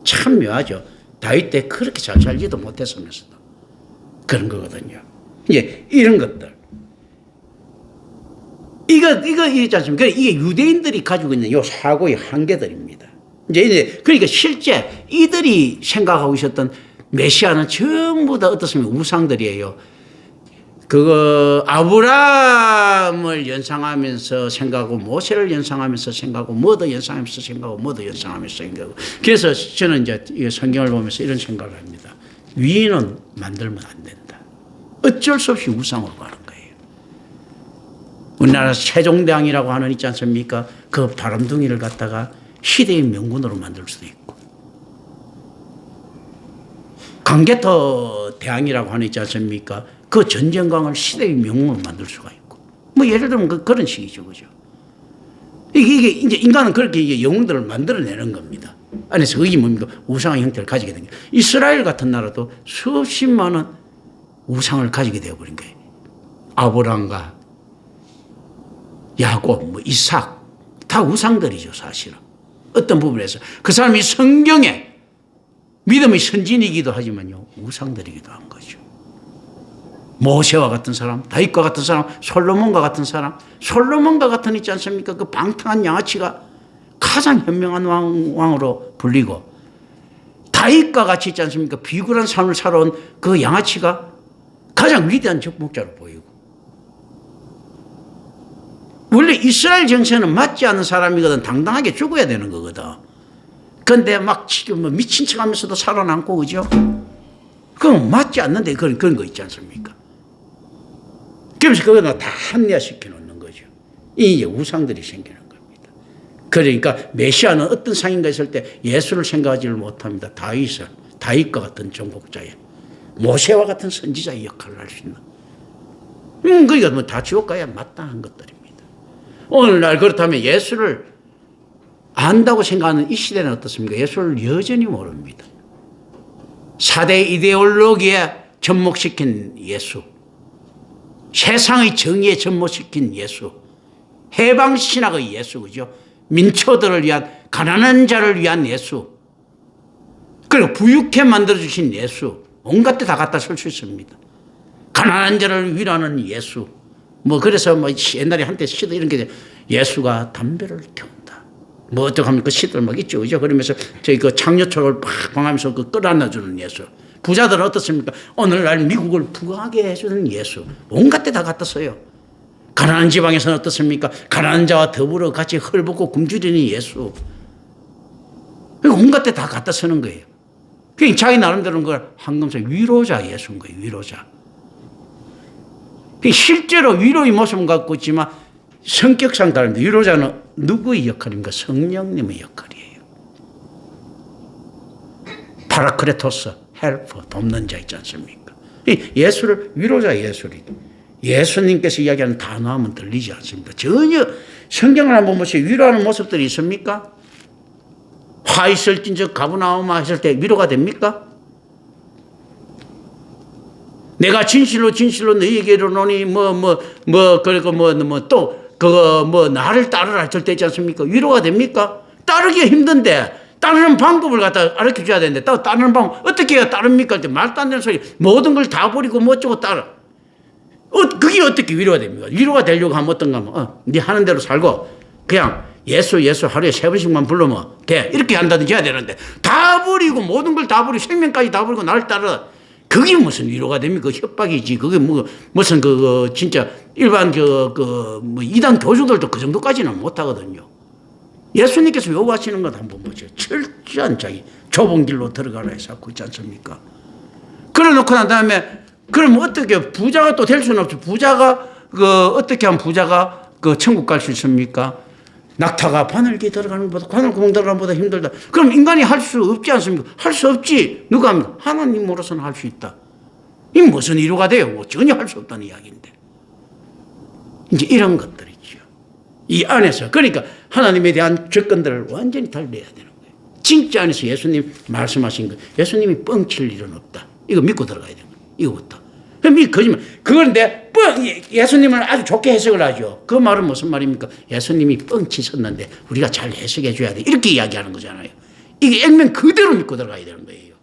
참 묘하죠. 다윗 때 그렇게 잘 살지도 못했으면서도 그런 거거든요. 이제 이런 것들. 이거 있지 않습니까? 이게 유대인들이 가지고 있는 요 사고의 한계들입니다. 이제 그러니까 실제 이들이 생각하고 있었던 메시아는 전부 다 어떻습니까? 우상들이에요. 아브라함을 연상하면서 생각하고, 모세를 연상하면서 생각하고, 뭐도 연상하면서 생각하고, 뭐도 연상하면서 생각하고. 그래서 저는 이제 이 성경을 보면서 이런 생각을 합니다. 위인은 만들면 안 된다. 어쩔 수 없이 우상으로 가는 거예요. 우리나라 세종대왕이라고 하는 있지 않습니까? 그 바람둥이를 갖다가 시대의 명군으로 만들 수도 있고, 강개토 대왕이라고 하는 있지 않습니까? 그 전쟁광을 시대의 명문으로 만들 수가 있고, 예를 들면 그런 식이죠, 그죠? 이게 이제 인간은 그렇게 이제 영웅들을 만들어내는 겁니다. 안에서 그게 뭡니까? 우상의 형태를 가지게 된 거예요. 이스라엘 같은 나라도 수십 많은 우상을 가지게 되어버린 거예요. 아브람과 야곱, 이삭, 다 우상들이죠, 사실은. 어떤 부분에서. 그 사람이 성경에 믿음의 선진이기도 하지만요, 우상들이기도 한 거죠. 모세와 같은 사람, 다윗과 같은 사람, 솔로몬과 같은 사람, 솔로몬과 같은 있지 않습니까? 그 방탕한 양아치가 가장 현명한 왕으로 불리고, 다윗과 같이 있지 않습니까? 비굴한 삶을 살아온 그 양아치가 가장 위대한 정복자로 보이고, 원래 이스라엘 정세는 맞지 않는 사람이거든. 당당하게 죽어야 되는 거거든. 그런데 막 지금 미친 척 하면서도 살아남고, 그죠? 그건 맞지 않는데 그런 거 있지 않습니까? 그러면서 그거는 다 합리화시켜 놓는 거죠. 이게 우상들이 생기는 겁니다. 그러니까 메시아는 어떤 상인가 했을 때 예수를 생각하지를 못합니다. 다윗과 같은 정복자의, 모세와 같은 선지자의 역할을 할 수 있는. 그러니까 다 지옥 가야 마땅한 것들입니다. 오늘날 그렇다면 예수를 안다고 생각하는 이 시대는 어떻습니까? 예수를 여전히 모릅니다. 4대 이데올로기에 접목시킨 예수, 세상의 정의에 접목시킨 예수, 해방신학의 예수, 그죠? 민초들을 위한, 가난한 자를 위한 예수, 그리고 부유케 만들어주신 예수, 온갖 데 다 갖다 쓸 수 있습니다. 가난한 자를 위로하는 예수. 그래서 옛날에 한때 시도 이런 게, 예수가 담배를 태운다. 어떻게 하면 그 시들 있죠, 그죠? 그러면서 저희 그 창녀초를 팍 방하면서 끌어안아주는 예수. 부자들은 어떻습니까? 오늘날 미국을 부하게 해주는 예수. 온갖 데 다 갖다 써요. 가난한 지방에서는 어떻습니까? 가난한 자와 더불어 같이 헐벗고 굶주리는 예수. 온갖 데 다 갖다 쓰는 거예요. 그러니까 자기 나름대로는 그걸 황금색 위로자 예수인 거예요. 위로자. 실제로 위로의 모습은 갖고 있지만 성격상 다릅니다. 위로자는 누구의 역할입니까? 성령님의 역할이에요. 파라크레토스, 헬퍼, 돕는 자 있지 않습니까? 예수를 위로자 예수리. 예수님께서 이야기하는 단어하면 들리지 않습니까? 전혀 성경을 한번 보세요. 위로하는 모습들이 있습니까? 화 있을진즉 가브나움아 했을 때 위로가 됩니까? 내가 진실로 너희에게 이르노니 그리고 또 그거 나를 따르라 했을 때 있지 않습니까? 위로가 됩니까? 따르기가 힘든데 따르는 방법을 갖다 가르쳐 줘야 되는데 따르는 방법 어떻게 해야 따릅니까? 말도 안 되는 소리 모든 걸 다 버리고 어쩌고 따라. 그게 어떻게 위로가 됩니까? 위로가 되려고 하면 어떤가 하면 네 하는 대로 살고 그냥 예수 하루에 3번씩만 부르면 돼. 이렇게 한다든지 해야 되는데 다 버리고 모든 걸 다 버리고 생명까지 다 버리고 나를 따라. 그게 무슨 위로가 됩니까? 협박이지. 그게 무슨 진짜 일반 이단 교주들도 그 정도까지는 못 하거든요. 예수님께서 요구하시는 것 한번 보세요. 철저한 자기 좁은 길로 들어가라 해서 하고 있지 않습니까? 그래 놓고 난 다음에 그럼 어떻게 부자가 또 될 수는 없죠. 부자가 어떻게 하면 부자가 그 천국 갈 수 있습니까? 낙타가 바늘기 들어가는 것보다 바늘구멍 들어가는 것보다 힘들다. 그럼 인간이 할 수 없지 않습니까? 할 수 없지. 누가 합니까? 하나님으로서는 할 수 있다. 이 무슨 이유가 돼요? 뭐 전혀 할 수 없다는 이야기인데. 이제 이런 것들이죠. 이 안에서 그러니까 하나님에 대한 접근들을 완전히 달래야 되는 거예요. 진짜 안에서 예수님 말씀하신 거, 예수님이 뻥칠 일은 없다. 이거 믿고 들어가야 되는 거예요. 이거부터. 그럼 이 거짓말. 그런데 예수님은 아주 좋게 해석을 하죠. 그 말은 무슨 말입니까? 예수님이 뻥치셨는데 우리가 잘 해석해 줘야 돼. 이렇게 이야기하는 거잖아요. 이게 액면 그대로 믿고 들어가야 되는 거예요.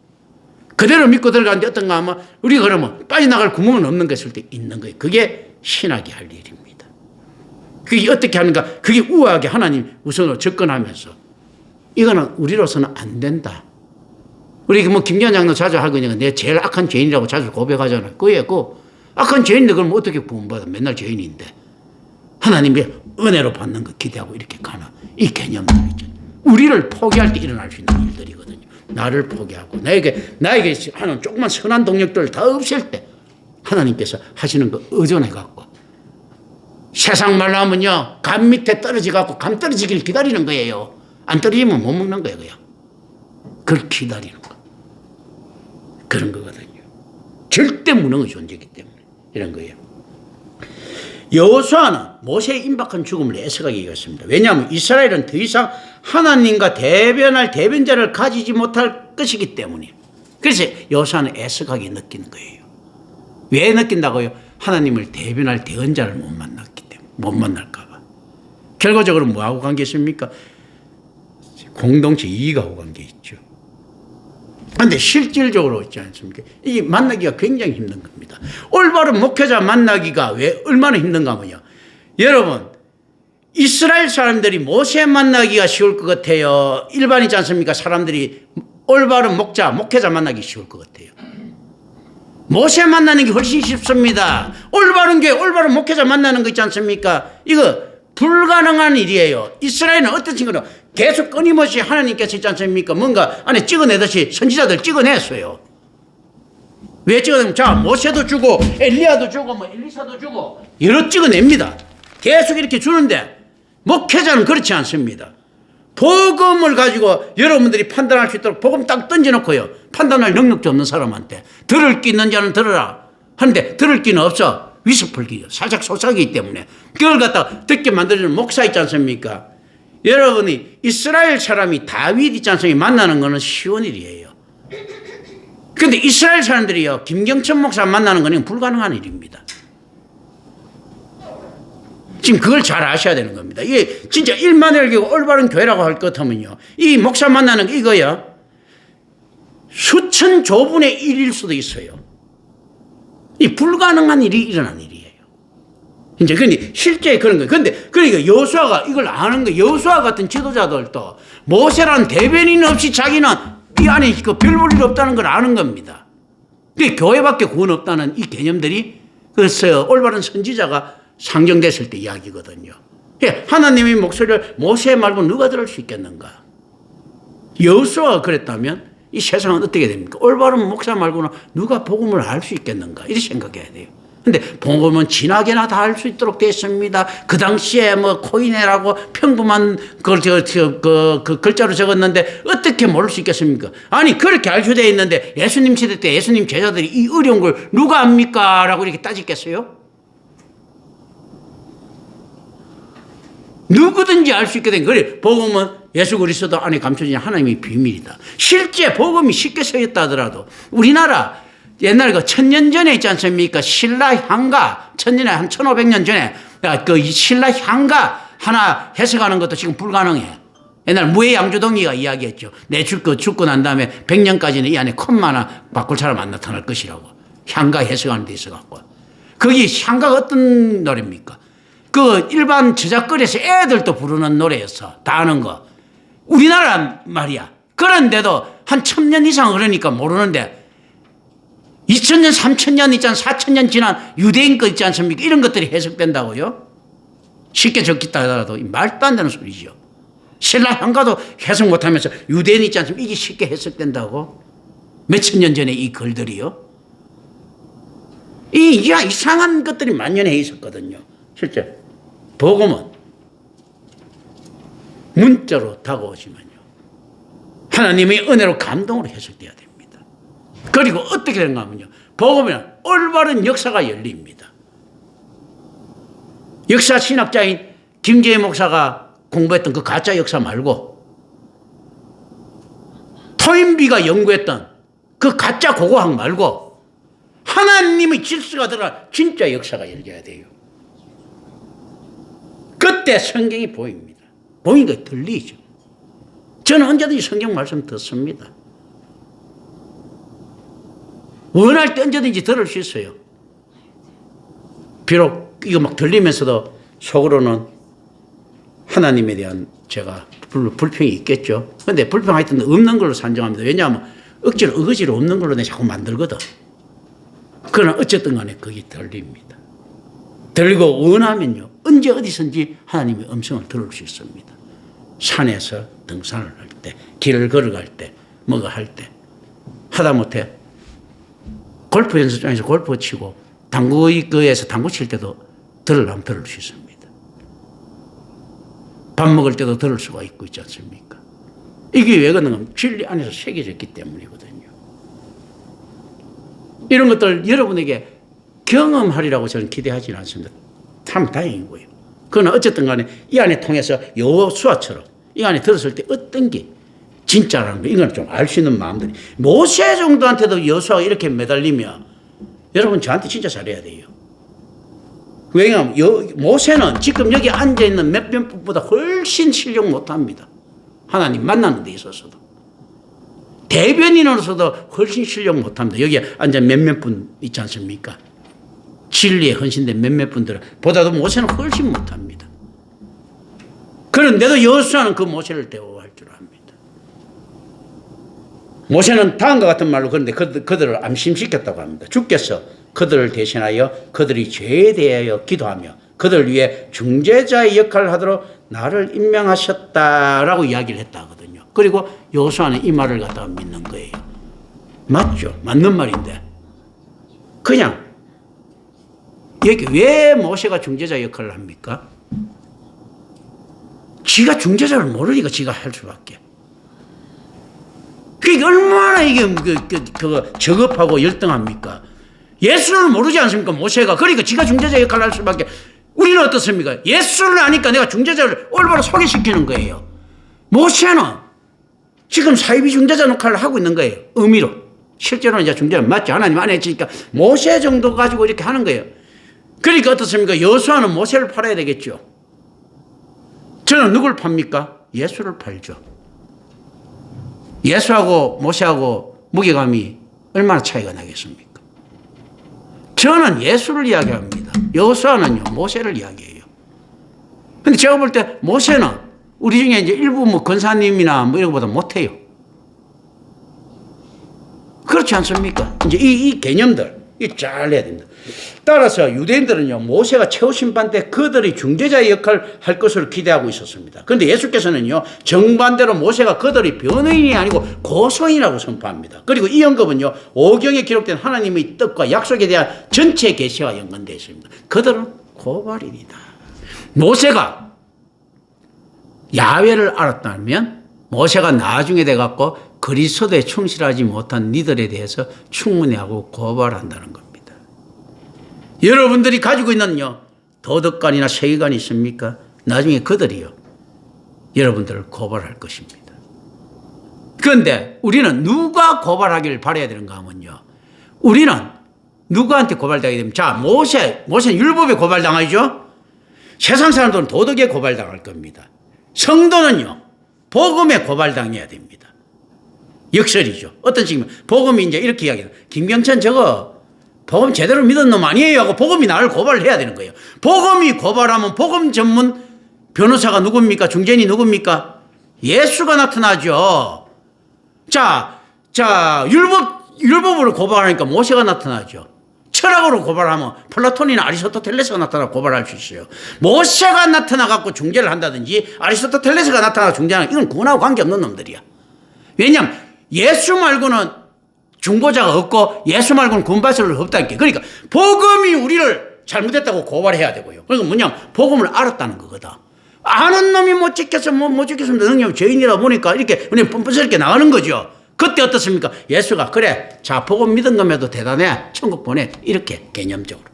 그대로 믿고 들어가는데 어떤가 하면 우리가 그러면 빠져나갈 구멍은 없는 것일 때 있는 거예요. 그게 신학이 할 일입니다. 그게 어떻게 하는가? 그게 우아하게 하나님 우선으로 접근하면서 이거는 우리로서는 안 된다. 우리 뭐 김기현 장로 자주 하거든요. 내가 제일 악한 죄인이라고 자주 고백하잖아요. 그게 그 악한 죄인인데 그럼 어떻게 구원받아? 맨날 죄인인데. 하나님의 은혜로 받는 거 기대하고 이렇게 가나. 이 개념들 있잖아요. 우리를 포기할 때 일어날 수 있는 일들이거든요. 나를 포기하고 나에게 하는 조그만 선한 동력들을 다 없앨 때 하나님께서 하시는 거 의존해갖고 세상 말로 하면요. 감 밑에 떨어져갖고 감 떨어지길 기다리는 거예요. 안 떨어지면 못 먹는 거예요. 그냥. 그걸 기다리는 거. 그런 거거든요. 절대 무능의 존재이기 때문에 이런 거예요. 여호수아는 모세의 임박한 죽음을 애석하게 여겼습니다. 왜냐하면 이스라엘은 더 이상 하나님과 대변할 대변자를 가지지 못할 것이기 때문에. 그래서 여호수아는 애석하게 느끼는 거예요. 왜 느낀다고요? 하나님을 대변할 대언자를 못 만났기 때문에. 못 만날까 봐. 결과적으로 뭐하고 관계 있습니까? 공동체 이익하고 관계 있죠. 그런데 실질적으로 있지 않습니까? 이게 만나기가 굉장히 힘든 겁니다. 올바른 목회자 만나기가 왜 얼마나 힘든가 하면요. 여러분, 이스라엘 사람들이 모세 만나기가 쉬울 것 같아요. 일반이지 않습니까? 사람들이 올바른 목회자 만나기 쉬울 것 같아요. 모세 만나는 게 훨씬 쉽습니다. 올바른 목회자 만나는 거 있지 않습니까? 이거 불가능한 일이에요. 이스라엘은 어떤 친구는 계속 끊임없이 하나님께서 있지 않습니까? 뭔가 안에 찍어내듯이 선지자들 찍어냈어요. 왜 찍어내면 자 모세도 주고 엘리야도 주고 뭐 엘리사도 주고 여러 찍어냅니다. 계속 이렇게 주는데 목회자는 그렇지 않습니다. 복음을 가지고 여러분들이 판단할 수 있도록 복음 딱 던져놓고요. 판단할 능력도 없는 사람한테 들을 끼 있는 자는 들으라 하는데 들을 끼는 없어. 위스풀기요. 살짝 속삭이기 때문에 그걸 갖다 듣게 만들어주는 목사 있지 않습니까? 여러분이 이스라엘 사람이 다윗 있지 않습니까? 만나는 거는 쉬운 일이에요. 그런데 이스라엘 사람들이요. 김경천 목사 만나는 거는 불가능한 일입니다. 지금 그걸 잘 아셔야 되는 겁니다. 이게 진짜 일만을 겨고 올바른 교회라고 할 것 같으면요. 이 목사 만나는 게 이거요. 수천 조분의 일일 수도 있어요. 이 불가능한 일이 일어난 일이에요. 이제 근데 실제 그런 거예요. 근데 그러니까 여호수아가 이걸 아는 거예요. 여호수아 같은 지도자들도 모세라는 대변인 없이 자기는 이 안에 그 별 볼 일 없다는 걸 아는 겁니다. 그 교회밖에 구원 없다는 이 개념들이 그래서 올바른 선지자가 상정됐을 때 이야기거든요. 하나님의 목소리를 모세 말고 누가 들을 수 있겠는가? 여호수아가 그랬다면 이 세상은 어떻게 됩니까? 올바른 목사 말고는 누가 복음을 알 수 있겠는가? 이렇게 생각해야 돼요. 근데 복음은 진하게나 다 알 수 있도록 되어 있습니다. 그 당시에 뭐 코이네라고 평범한 그 글자로 적었는데 어떻게 모를 수 있겠습니까? 아니 그렇게 알려져 있는데 예수님 시대 때 예수님 제자들이 이 어려운 걸 누가 압니까? 라고 이렇게 따지겠어요? 누구든지 알 수 있게 된 거예요. 복음은 예수 그리스도 안에 감춰진 하나님의 비밀이다. 실제 복음이 쉽게 쓰였다 하더라도 우리나라 옛날 그 1000년 전에 있지 않습니까? 신라 향가 1000년에 한 1500년 전에 그 신라 향가 하나 해석하는 것도 지금 불가능해. 옛날 무해양조동이가 이야기했죠. 내 죽고 난 다음에 100년까지는 이 안에 컴마나 바꿀 사람 안 나타날 것이라고. 향가 해석하는 데 있어갖고. 거기 향가가 어떤 노래입니까? 그 일반 저작거리에서 애들도 부르는 노래였어. 다 아는 거. 우리나라 말이야. 그런데도 한 1000년 이상 그러니까 모르는데 2000년, 3000년 있잖아. 4000년 지난 유대인 거 있지 않습니까? 이런 것들이 해석된다고요? 쉽게 적겠다 하더라도 말도 안 되는 소리죠. 신라 향가도 해석 못하면서 유대인 있지 않습니까? 이게 쉽게 해석된다고? 몇천 년 전에 이 글들이요? 이상한 것들이 만연해 있었거든요. 실제. 복음은 문자로 다가오지만요, 하나님의 은혜로 감동으로 해석돼야 됩니다. 그리고 어떻게 되는가 하면요, 복음에는 올바른 역사가 열립니다. 역사 신학자인 김재희 목사가 공부했던 그 가짜 역사 말고 토인비가 연구했던 그 가짜 고고학 말고 하나님의 질서가 들어간 진짜 역사가 열려야 돼요. 그때 성경이 보입니다. 보이니까 들리죠. 저는 언제든지 성경 말씀 듣습니다. 원할 때 언제든지 들을 수 있어요. 비록 이거 막 들리면서도 속으로는 하나님에 대한 제가 불평이 있겠죠. 그런데 불평 하여튼 없는 걸로 산정합니다. 왜냐하면 억지로 어거지로 없는 걸로 내가 자꾸 만들거든. 그러나 어쨌든 간에 그게 들립니다. 들리고 원하면요, 언제 어디선지 하나님의 음성을 들을 수 있습니다. 산에서 등산을 할 때, 길을 걸어갈 때, 뭐가 할 때, 하다못해 골프 연습장에서 골프 치고 당구에서 당구 칠 때도 들으려면 들을 수 있습니다. 밥 먹을 때도 들을 수가 있지 않습니까? 이게 왜 그런가 하면 진리 안에서 새겨져 있기 때문이거든요. 이런 것들 여러분에게 경험하리라고 저는 기대하지는 않습니다. 참 다행이고요. 그러나 어쨌든 간에 이 안에 통해서 여호수아처럼 이 안에 들었을 때 어떤 게 진짜라는 거, 이건 좀 알 수 있는 마음들이. 모세 정도한테도 여호수아가 이렇게 매달리면 여러분 저한테 진짜 잘해야 돼요. 왜냐하면 모세는 지금 여기 앉아있는 몇몇 분보다 훨씬 실력 못합니다. 하나님 만나는 데 있어서도. 대변인으로서도 훨씬 실력 못합니다. 여기 앉아 몇몇 분 있지 않습니까? 진리에 헌신된 몇몇 분들은 보다도 모세는 훨씬 못합니다. 그런데도 여호수아는 그 모세를 대우할 줄 압니다. 모세는 다음과 같은 말로 그런데 그들을 암심시켰다고 합니다. 주께서 그들을 대신하여 그들이 죄에 대하여 기도하며 그들을 위해 중재자의 역할을 하도록 나를 임명하셨다라고 이야기를 했다 하거든요. 그리고 여호수아는 이 말을 갖다가 믿는 거예요. 맞죠? 맞는 말인데 그냥 여기 왜 모세가 중재자 역할을 합니까? 지가 중재자를 모르니까 지가 할 수밖에. 그게 얼마나 이게 저급하고 열등합니까? 예수를 모르지 않습니까? 모세가. 그러니까 지가 중재자 역할을 할 수밖에. 우리는 어떻습니까? 예수를 아니까 내가 중재자를 올바로 소개시키는 거예요. 모세는 지금 사이비 중재자 역할을 하고 있는 거예요. 의미로. 실제로는 이제 중재는 맞죠. 하나님 안 했으니까 모세 정도 가지고 이렇게 하는 거예요. 그러니까 어떻습니까? 여호수아는 모세를 팔아야 되겠죠. 저는 누굴 팝니까? 예수를 팔죠. 예수하고 모세하고 무게감이 얼마나 차이가 나겠습니까? 저는 예수를 이야기합니다. 여호수아는요, 모세를 이야기해요. 근데 제가 볼 때 모세는 우리 중에 이제 일부 뭐 권사님이나 뭐 이런 것보다 못해요. 그렇지 않습니까? 이제 이 개념들, 잘 해야 됩니다. 따라서 유대인들은요, 모세가 최후 심판 때 그들이 중재자의 역할을 할 것으로 기대하고 있었습니다. 그런데 예수께서는요, 정반대로 모세가 그들이 변호인이 아니고 고소인이라고 선포합니다. 그리고 이 언급은요, 오경에 기록된 하나님의 뜻과 약속에 대한 전체 계시와 연관되어 있습니다. 그들은 고발인이다. 모세가 야훼를 알았다면 모세가 나중에 돼갖고 그리스도에 충실하지 못한 니들에 대해서 충문회하고 고발한다는 겁니다. 여러분들이 가지고 있는요, 도덕관이나 세계관이 있습니까? 나중에 그들이요, 여러분들을 고발할 것입니다. 그런데 우리는 누가 고발하기를 바라야 되는가 하면요, 우리는 누구한테 고발당하게 됩니까? 자, 모세는 율법에 고발당하죠? 세상 사람들은 도덕에 고발당할 겁니다. 성도는요, 복음에 고발당해야 됩니다. 역설이죠. 어떤 식이면 복음이 이제 이렇게 이야기해요. 김경찬 저거 복음 제대로 믿은 놈 아니에요 하고 복음이 나를 고발을 해야 되는 거예요. 복음이 고발하면 복음 전문 변호사가 누굽니까? 중재인이 누굽니까? 예수가 나타나죠. 자, 율법으로 고발하니까 모세가 나타나죠. 철학으로 고발하면 플라톤이나 아리스토텔레스가 나타나 고발할 수 있어요. 모세가 나타나갖고 중재를 한다든지 아리스토텔레스가 나타나서 중재하는, 이건 그거하고 관계없는 놈들이야. 왜냐하면 예수 말고는 중보자가 없고 예수 말고는 구원받을 수 없다니까. 그러니까 복음이 우리를 잘못했다고 고발해야 되고요. 그러니까 뭐냐, 복음을 알았다는 거거든. 아는 놈이 못 지켜서 못 지켰으면 능력 죄인이라 보니까 이렇게 그냥 뻔뻔스럽게 나가는 거죠. 그때 어떻습니까? 예수가 그래, 자 복음 믿은 것에도 대단해, 천국 보내, 이렇게 개념적으로.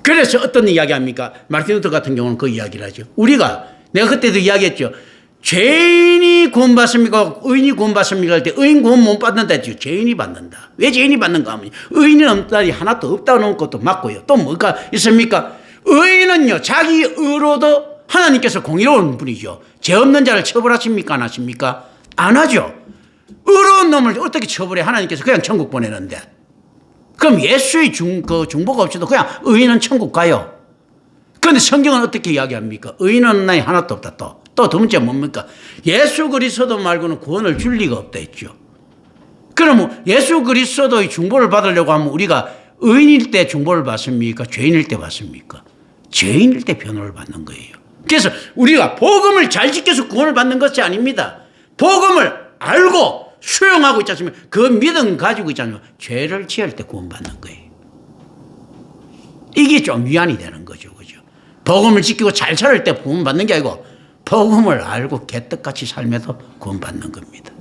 그래서 어떤 이야기 합니까? 마르틴 루터 같은 경우는 그 이야기를 하죠. 우리가 내가 그때도 이야기했죠. 죄인이 구원받습니까? 의인이 구원받습니까? 할 때 의인 구원 못 받는다 했죠. 죄인이 받는다. 왜 죄인이 받는가 하면 의인은 없다니 하나도 없다는 것도 맞고요. 또 뭐가 있습니까? 의인은요, 자기 의로도 하나님께서 공의로운 분이죠. 죄 없는 자를 처벌하십니까? 안 하십니까? 안 하죠. 의로운 놈을 어떻게 처벌해? 하나님께서 그냥 천국 보내는데. 그럼 예수의 중보가 없이도 그냥 의인은 천국 가요. 그런데 성경은 어떻게 이야기합니까? 의인은 나이 하나도 없다. 또 두 번째 뭡니까? 예수 그리스도 말고는 구원을 줄 리가 없다 했죠. 그러면 예수 그리스도의 중보를 받으려고 하면 우리가 의인일 때 중보를 받습니까? 죄인일 때 받습니까? 죄인일 때 변호를 받는 거예요. 그래서 우리가 복음을 잘 지켜서 구원을 받는 것이 아닙니다. 복음을 알고 수용하고 있지 않습니까? 그 믿음 가지고 있지 않습니까? 죄를 지을 때 구원받는 거예요. 이게 좀 위안이 되는 거죠. 그죠? 복음을 지키고 잘 살을 때 구원받는 게 아니고 복음을 알고 개떡같이 살면서 구원받는 겁니다.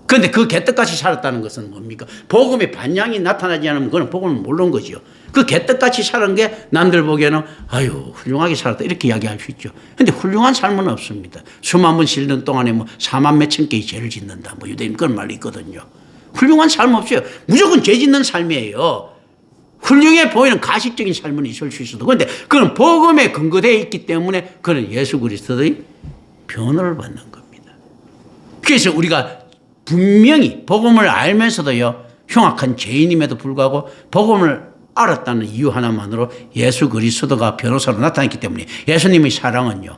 그런데 그 개떡같이 살았다는 것은 뭡니까? 복음의 반향이 나타나지 않으면 그건 복음을 모르는 거죠. 그 개떡같이 사는 게 남들 보기에는 아유 훌륭하게 살았다 이렇게 이야기할 수 있죠. 그런데 훌륭한 삶은 없습니다. 수만 번 쉬는 동안에 뭐 4만 몇천 개의 죄를 짓는다. 뭐 유대인 그런 말이 있거든요. 훌륭한 삶 없어요. 무조건 죄 짓는 삶이에요. 훌륭해 보이는 가식적인 삶은 있을 수 있어도 그런데 그건 복음에 근거되어 있기 때문에 그는 예수 그리스도의 변호를 받는 겁니다. 그래서 우리가 분명히 복음을 알면서도요 흉악한 죄인임에도 불구하고 복음을 알았다는 이유 하나만으로 예수 그리스도가 변호사로 나타났기 때문에 예수님의 사랑은요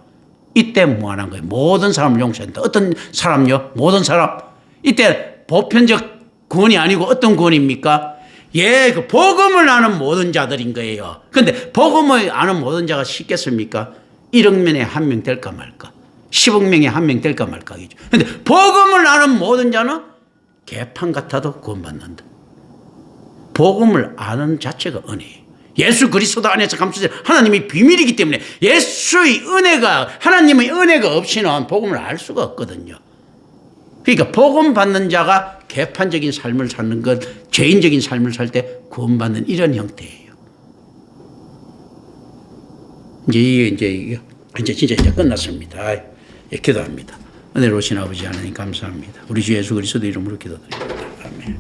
이때 무한한 거예요. 모든 사람을 용서한다. 어떤 사람요? 모든 사람. 이때 보편적 구원이 아니고 어떤 구원입니까? 예, 그 복음을 아는 모든 자들인 거예요. 그런데 복음을 아는 모든 자가 쉽겠습니까? 1억 명에 한 명 될까 말까? 10억 명에 한 명 될까 말까겠죠. 그런데 복음을 아는 모든 자는 개판 같아도 구원받는다. 복음을 아는 자체가 은혜예요. 예수 그리스도 안에서 감추된 하나님의 비밀이기 때문에 예수의 은혜가 하나님의 은혜가 없이는 복음을 알 수가 없거든요. 그러니까 복음 받는 자가 개판적인 삶을 사는 것, 죄인적인 삶을 살 때 구원받는 이런 형태예요. 이제 진짜 끝났습니다. 예, 기도합니다. 은혜로우신 아버지 하나님 감사합니다. 우리 주 예수 그리스도 이름으로 기도드립니다. 아멘.